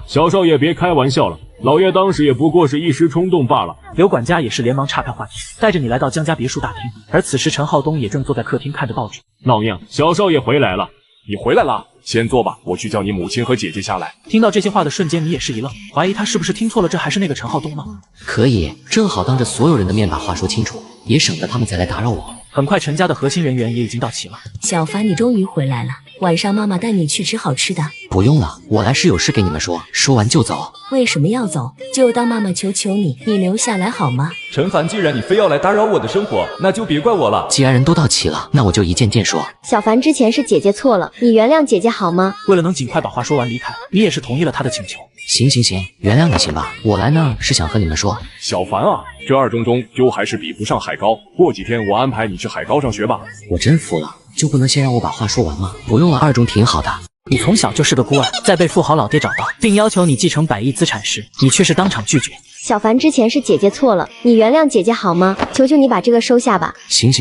小少爷别开玩笑了，老爷当时也不过是一时冲动罢了。刘管家也是连忙岔开话题，带着你来到江家别墅大厅，而此时陈浩东也正坐在客厅看着报纸。老娘，小少爷回来了。你回来了，先坐吧，我去叫你母亲和姐姐下来。听到这些话的瞬间，你也是一愣，怀疑他是不是听错了，这还是那个陈浩东吗？可以，正好当着所有人的面把话说清楚，也省得他们再来打扰我。很快，陈家的核心人员也已经到齐了。小凡，你终于回来了，晚上妈妈带你去吃好吃的。不用了，我来是有事给你们说，说完就走。为什么要走？就当妈妈求求你，你留下来好吗？陈凡，既然你非要来打扰我的生活，那就别怪我了。既然人都到齐了，那我就一件件说。小凡，之前是姐姐错了，你原谅姐姐好吗？为了能尽快把话说完离开，你也是同意了他的请求。行，原谅你行吧。我来呢是想和你们说，小凡啊，这二中终究还是比不上海高。过几天我安排你去海高上学吧。我真服了，就不能先让我把话说完吗？不用了，二中挺好的。你从小就是个孤儿，在被富豪老爹找到，并要求你继承100亿资产时，你却是当场拒绝。小凡，之前是姐姐错了，你原谅姐姐好吗？求求你把这个收下吧。行，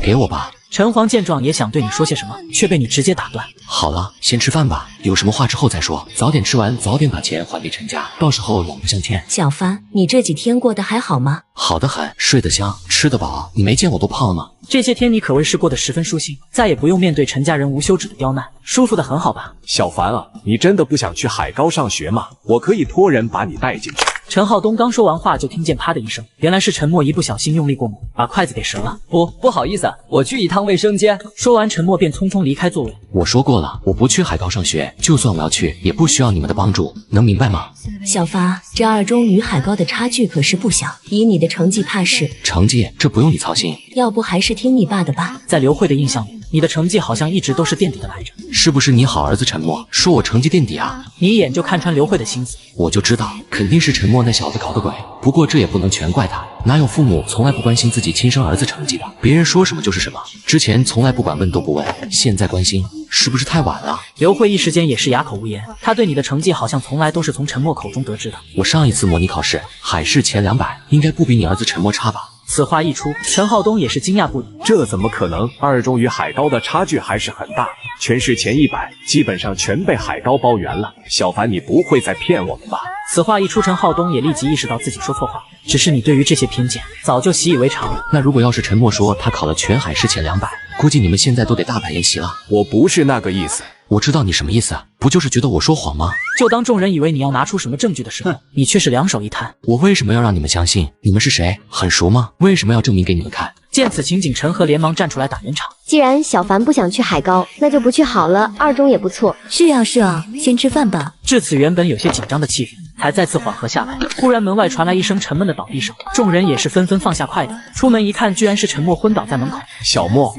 给我吧。陈黄见状也想对你说些什么，却被你直接打断。好了，先吃饭吧，有什么话之后再说。早点吃完，早点把钱还给陈家，到时候两不相欠。小凡，你这几天过得还好吗？好得很，睡得香，吃得饱。你没见我多胖吗？这些天你可谓是过得十分舒心，再也不用面对陈家人无休止的刁难，舒服得很好吧？小凡啊，你真的不想去海高上学吗？我可以托人把你带进去。陈浩东刚说完话，就听见啪的一声，原来是陈默一不小心用力过猛，把筷子给折了。不好意思，我去一趟卫生间。说完，陈默便匆匆离开座位。我说过了，我不去海高上学，就算我要去，也不需要你们的帮助，能明白吗？小发，这二中与海高的差距可是不小，以你的成绩，怕是……成绩这不用你操心，要不还是听你爸的吧。在刘慧的印象里，你的成绩好像一直都是垫底的来着。是不是你好儿子陈默说我成绩垫底啊？你一眼就看穿刘慧的心思，我就知道肯定是陈默那小子搞的鬼。不过这也不能全怪他，哪有父母从来不关心自己亲生儿子成绩的？别人说什么就是什么，之前从来不管问都不问，现在关心是不是太晚了？刘慧一时间也是哑口无言，她对你的成绩好像从来都是从陈默口中得知的。我上一次模拟考试海试前200，应该不比你儿子陈默差吧？此话一出，陈浩东也是惊讶不已。这怎么可能？二中与海高的差距还是很大，全市前100基本上全被海高包圆了。小凡，你不会在骗我们吧？此话一出，陈浩东也立即意识到自己说错话，只是你对于这些偏见早就习以为常了。那如果要是陈默说他考了全海试前200，估计你们现在都得大摆宴席了。我不是那个意思。我知道你什么意思，不就是觉得我说谎吗？就当众人以为你要拿出什么证据的时候，你却是两手一摊。我为什么要让你们相信？你们是谁？很熟吗？为什么要证明给你们看？见此情景，陈和连忙站出来打圆场。既然小凡不想去海高，那就不去好了，二中也不错。是啊，先吃饭吧。至此，原本有些紧张的气氛才再次缓和下来。忽然门外传来一声沉闷的倒地声，众人也是纷纷放下筷子，出门一看，居然是陈默昏倒在门口。小默，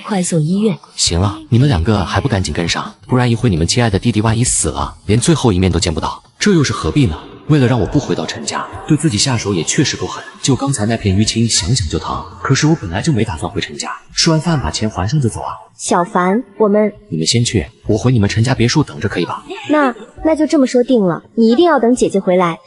快送医院！行了，你们2个还不赶紧跟上，不然一会你们亲爱的弟弟万一死了，连最后一面都见不到，这又是何必呢？为了让我不回到陈家，对自己下手也确实够狠。就刚才那片淤青，想想就疼。可是我本来就没打算回陈家，吃完饭把钱还上就走啊。小凡，你们先去，我回你们陈家别墅等着，可以吧？那就这么说定了，你一定要等姐姐回来。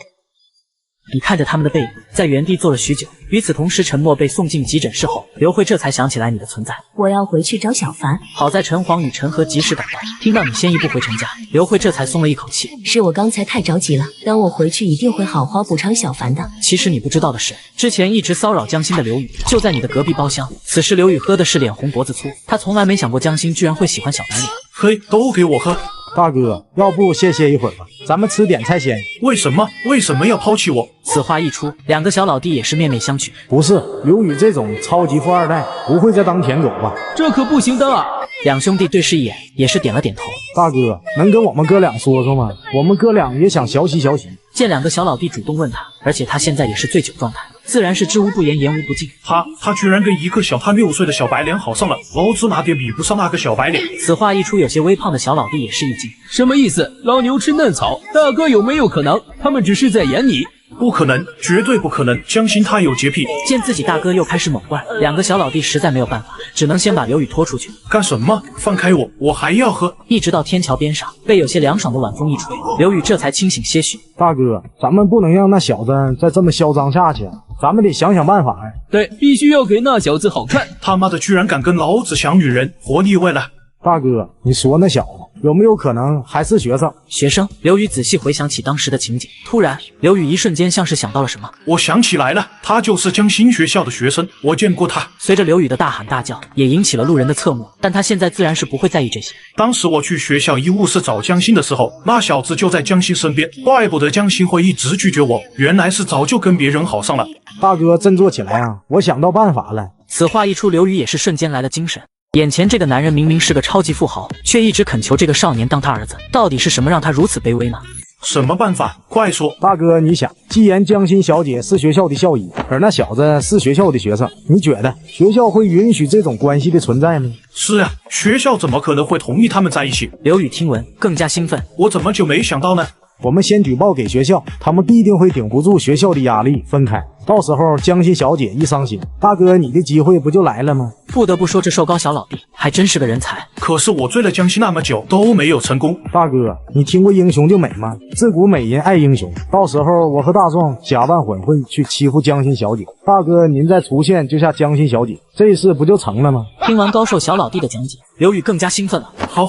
你看着他们的背影，在原地坐了许久。与此同时，陈默被送进急诊室后，刘慧这才想起来你的存在。我要回去找小凡。好在陈黄与陈和及时赶到，听到你先一步回陈家，刘慧这才松了一口气。是我刚才太着急了，等我回去一定会好好补偿小凡的。其实你不知道的是，之前一直骚扰江心的刘宇就在你的隔壁包厢。此时刘宇喝的是脸红脖子粗，他从来没想过江心居然会喜欢小白脸。嘿，都给我喝！大哥，要不歇一会儿吧，咱们吃点菜先。为什么要抛弃我？此话一出，两个小老弟也是面面相觑。不是，刘宇这种超级富二代不会再当舔狗吧？这可不行的啊！两兄弟对视一眼，也是点了点头。大哥，能跟我们哥俩说说吗？我们哥俩也想学习学习。见两个小老弟主动问他，而且他现在也是醉酒状态，自然是知无不言，言无不尽。他居然跟一个小他6岁的小白脸好上了，老子哪点比不上那个小白脸？此话一出，有些微胖的小老弟也是一惊。什么意思？老牛吃嫩草，大哥有没有可能？他们只是在演你。不可能，绝对不可能！江心他有洁癖。见自己大哥又开始猛灌，两个小老弟实在没有办法，只能先把刘宇拖出去。干什么？放开我，我还要喝！一直到天桥边上，被有些凉爽的晚风一吹，刘宇这才清醒些许。大哥，咱们不能让那小子再这么嚣张下去，咱们得想想办法呀。对，必须要给那小子好看。他妈的，居然敢跟老子抢女人，活腻味了！大哥，你说那小子有没有可能还是学生？学生？刘宇仔细回想起当时的情景，突然，刘宇一瞬间像是想到了什么。我想起来了，他就是江心学校的学生，我见过他。随着刘宇的大喊大叫，也引起了路人的侧目，但他现在自然是不会在意这些。当时我去学校医务室找江心的时候，那小子就在江心身边，怪不得江心会一直拒绝我，原来是早就跟别人好上了。大哥，振作起来啊！我想到办法了。此话一出，刘宇也是瞬间来了精神。眼前这个男人明明是个超级富豪，却一直恳求这个少年当他儿子，到底是什么让他如此卑微呢？什么办法？快说！大哥，你想，既然江心小姐是学校的校医，而那小子是学校的学生，你觉得学校会允许这种关系的存在吗？是啊，学校怎么可能会同意他们在一起？刘宇听闻更加兴奋，我怎么就没想到呢？我们先举报给学校，他们必定会顶不住学校的压力分开。到时候江心小姐一伤心，大哥你的机会不就来了吗？不得不说，这瘦高小老弟还真是个人才。可是我追了江心那么久都没有成功。大哥，你听过英雄就美吗？自古美人爱英雄。到时候我和大壮假扮混混去欺负江心小姐，大哥您再出现救下江心小姐，这事不就成了吗？听完高瘦小老弟的讲解，刘宇更加兴奋了。好，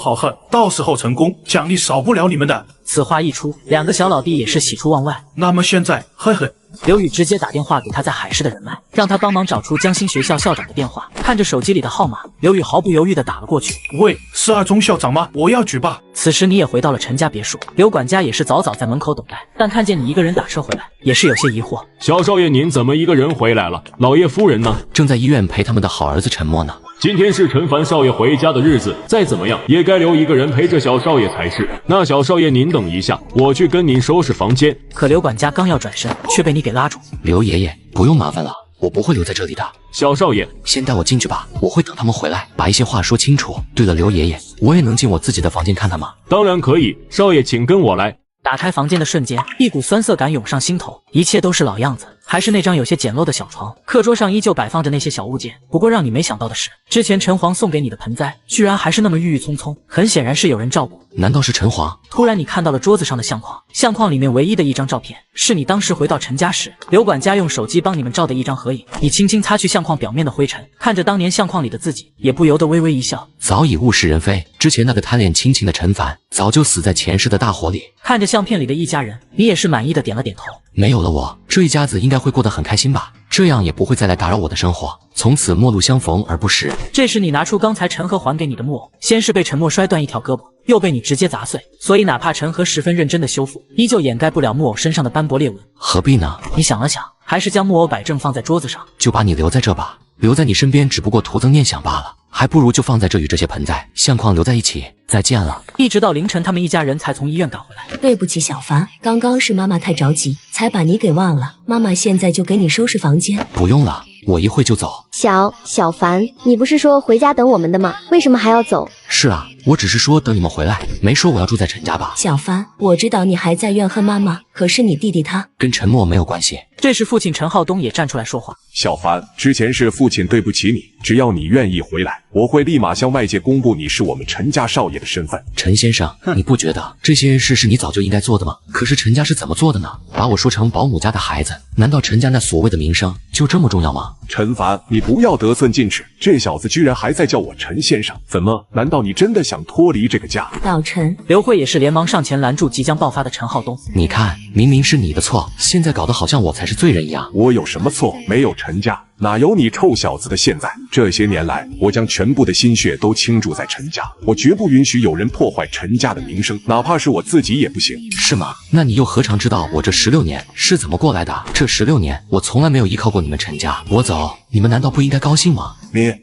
到时候成功，奖励少不了你们的。此话一出，两个小老弟也是喜出望外。那么现在，嘿嘿。刘宇直接打电话给他在海市的人脉，让他帮忙找出江心学校校长的电话。看着手机里的号码，刘宇毫不犹豫地打了过去。喂，是二中校长吗？我要举报。此时你也回到了陈家别墅，刘管家也是早早在门口等待，但看见你一个人打车回来，也是有些疑惑。小少爷，您怎么一个人回来了？老爷夫人呢？正在医院陪他们的好儿子陈默呢。今天是陈凡少爷回家的日子，再怎么样也该留一个人陪着小少爷才是。那小少爷您等一下，我去跟您收拾房间。可刘管家刚要转身，却被你给拉住。刘爷爷，不用麻烦了，我不会留在这里的。小少爷，先带我进去吧，我会等他们回来，把一些话说清楚。对了，刘爷爷，我也能进我自己的房间看他吗？当然可以，少爷请跟我来。打开房间的瞬间，一股酸涩感涌上心头，一切都是老样子，还是那张有些简陋的小床，课桌上依旧摆放着那些小物件。不过让你没想到的是，之前陈黄送给你的盆栽，居然还是那么郁郁葱葱，很显然是有人照顾。难道是陈黄？突然你看到了桌子上的相框，相框里面唯一的一张照片，是你当时回到陈家时，刘管家用手机帮你们照的一张合影。你轻轻擦去相框表面的灰尘，看着当年相框里的自己，也不由得微微一笑。早已物是人非，之前那个贪恋亲情的陈凡，早就死在前世的大火里。看着相片里的一家人，你也是满意的点了点头。没有了我，这一家子应该会过得很开心吧？这样也不会再来打扰我的生活，从此陌路相逢而不识。这时你拿出刚才陈和还给你的木偶，先是被陈默摔断一条胳膊，又被你直接砸碎，所以哪怕陈和十分认真的修复，依旧掩盖不了木偶身上的斑驳裂纹。何必呢？你想了想，还是将木偶摆正放在桌子上。就把你留在这吧，留在你身边只不过徒增念想罢了，还不如就放在这与这些盆栽相框留在一起。再见了。一直到凌晨，他们一家人才从医院赶回来。对不起小凡，刚刚是妈妈太着急，才把你给忘了。妈妈现在就给你收拾房间。不用了，我一会就走。小凡，你不是说回家等我们的吗？为什么还要走？是啊，我只是说等你们回来，没说我要住在陈家吧。小凡，我知道你还在怨恨妈妈，可是你弟弟他跟陈默没有关系。这时父亲陈浩东也站出来说话。小凡，之前是父亲对不起你，只要你愿意回来，我会立马向外界公布你是我们陈家少爷的身份。陈先生，你不觉得这些事是你早就应该做的吗？可是陈家是怎么做的呢？把我说成保姆家的孩子，难道陈家那所谓的名声就这么重要吗？陈凡，你不要得寸进尺，这小子居然还在叫我陈先生，怎么？难道你真的想脱离这个家？老陈，刘慧也是连忙上前拦住即将爆发的陈浩东。你看，明明是你的错，现在搞得好像我才是罪人一样。我有什么错？没有陈家，哪有你臭小子的现在？这些年来，我将全部的心血都倾注在陈家，我绝不允许有人破坏陈家的名声，哪怕是我自己也不行。是吗？那你又何尝知道我这16年是怎么过来的？这16年，我从来没有依靠过你们陈家。我走，你们难道不应该高兴吗？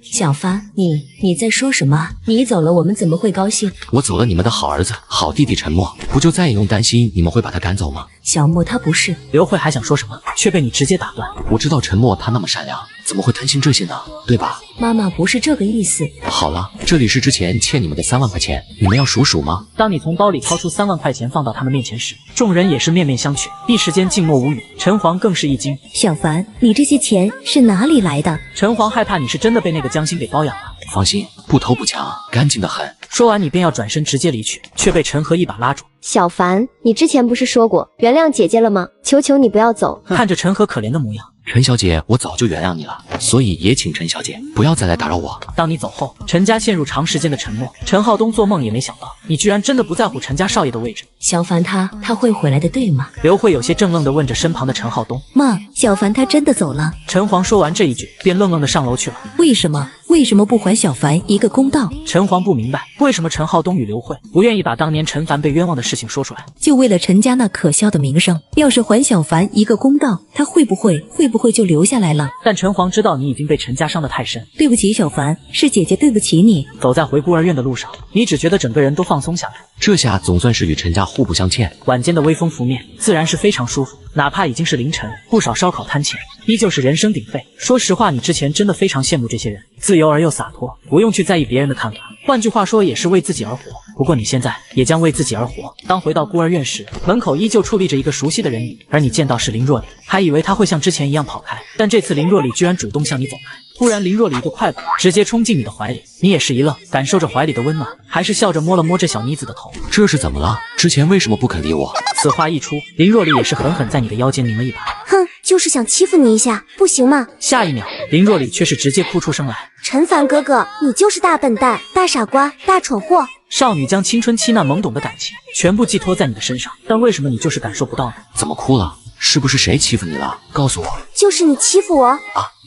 小凡，你在说什么？你走了，我们怎么会高兴？我走了，你们的好儿子、好弟弟陈默，不就再也用担心你们会把他赶走吗？小莫他不是。刘慧还想说什么，却被你直接打断。我知道陈默他那么善良，怎么会贪心这些呢？对吧？妈妈不是这个意思。好了，这里是之前欠你们的3万块钱，你们要数数吗？当你从包里掏出3万块钱放到他们面前时，众人也是面面相觑，一时间静默无语。陈黄更是一惊。小凡，你这些钱是哪里来的？陈黄害怕你是真的被那个江心给包养了。放心，不偷不抢，干净的很。说完你便要转身直接离去，却被陈和一把拉住。小凡，你之前不是说过原谅姐姐了吗？求求你不要走。看着陈和可怜的模样，陈小姐，我早就原谅你了，所以也请陈小姐不要再来打扰我。当你走后，陈家陷入长时间的沉默。陈浩东做梦也没想到，你居然真的不在乎陈家少爷的位置。小凡他会回来的，对吗？刘慧有些怔愣地问着身旁的陈浩东。妈，小凡他真的走了。陈黄说完这一句，便愣愣地上楼去了。为什么？为什么不还小凡一个公道？陈黄不明白，为什么陈浩东与刘慧不愿意把当年陈凡被冤枉的事情说出来，就为了陈家那可笑的名声。要是还小凡一个公道，他会不会就留下来了？但陈黄知道你已经被陈家伤得太深。对不起，小凡，是姐姐对不起你。走在回孤儿院的路上，你只觉得整个人都放松下来。这下总算是与陈家互不相欠。晚间的微风拂面，自然是非常舒服。哪怕已经是凌晨，不少烧烤摊前依旧是人声鼎沸。说实话，你之前真的非常羡慕这些人，自由而又洒脱，不用去在意别人的看法。换句话说，也是为自己而活。不过你现在也将为自己而活。当回到孤儿院时，门口依旧矗立着一个熟悉的人影，而你见到是林若里，还以为他会像之前一样跑开，但这次林若里居然主动向你走来。突然，林若里一个快步，直接冲进你的怀里。你也是一愣，感受着怀里的温暖，还是笑着摸了摸这小妮子的头。这是怎么了？之前为什么不肯理我？此话一出，林若里也是狠狠在你的腰间拧了一把。哼，就是想欺负你一下，不行吗？下一秒，林若里却是直接哭出声来。陈凡哥哥，你就是大笨蛋、大傻瓜、大蠢货！少女将青春期那懵懂的感情全部寄托在你的身上，但为什么你就是感受不到呢？怎么哭了？是不是谁欺负你了？告诉我。就是你欺负我啊！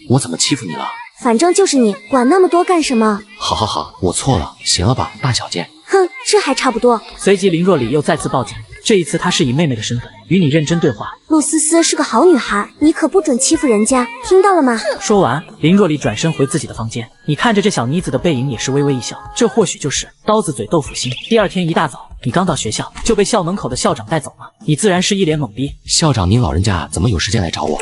我怎么欺负你了？反正就是你，管那么多干什么？好，我错了，行了吧，大小姐。哼，这还差不多。随即林若里又再次报警，这一次她是以妹妹的身份与你认真对话。陆思思是个好女孩，你可不准欺负人家，听到了吗？说完，林若里转身回自己的房间。你看着这小妮子的背影，也是微微一笑，这或许就是刀子嘴豆腐心。第二天一大早，你刚到学校就被校门口的校长带走了，你自然是一脸懵逼。校长您老人家怎么有时间来找我？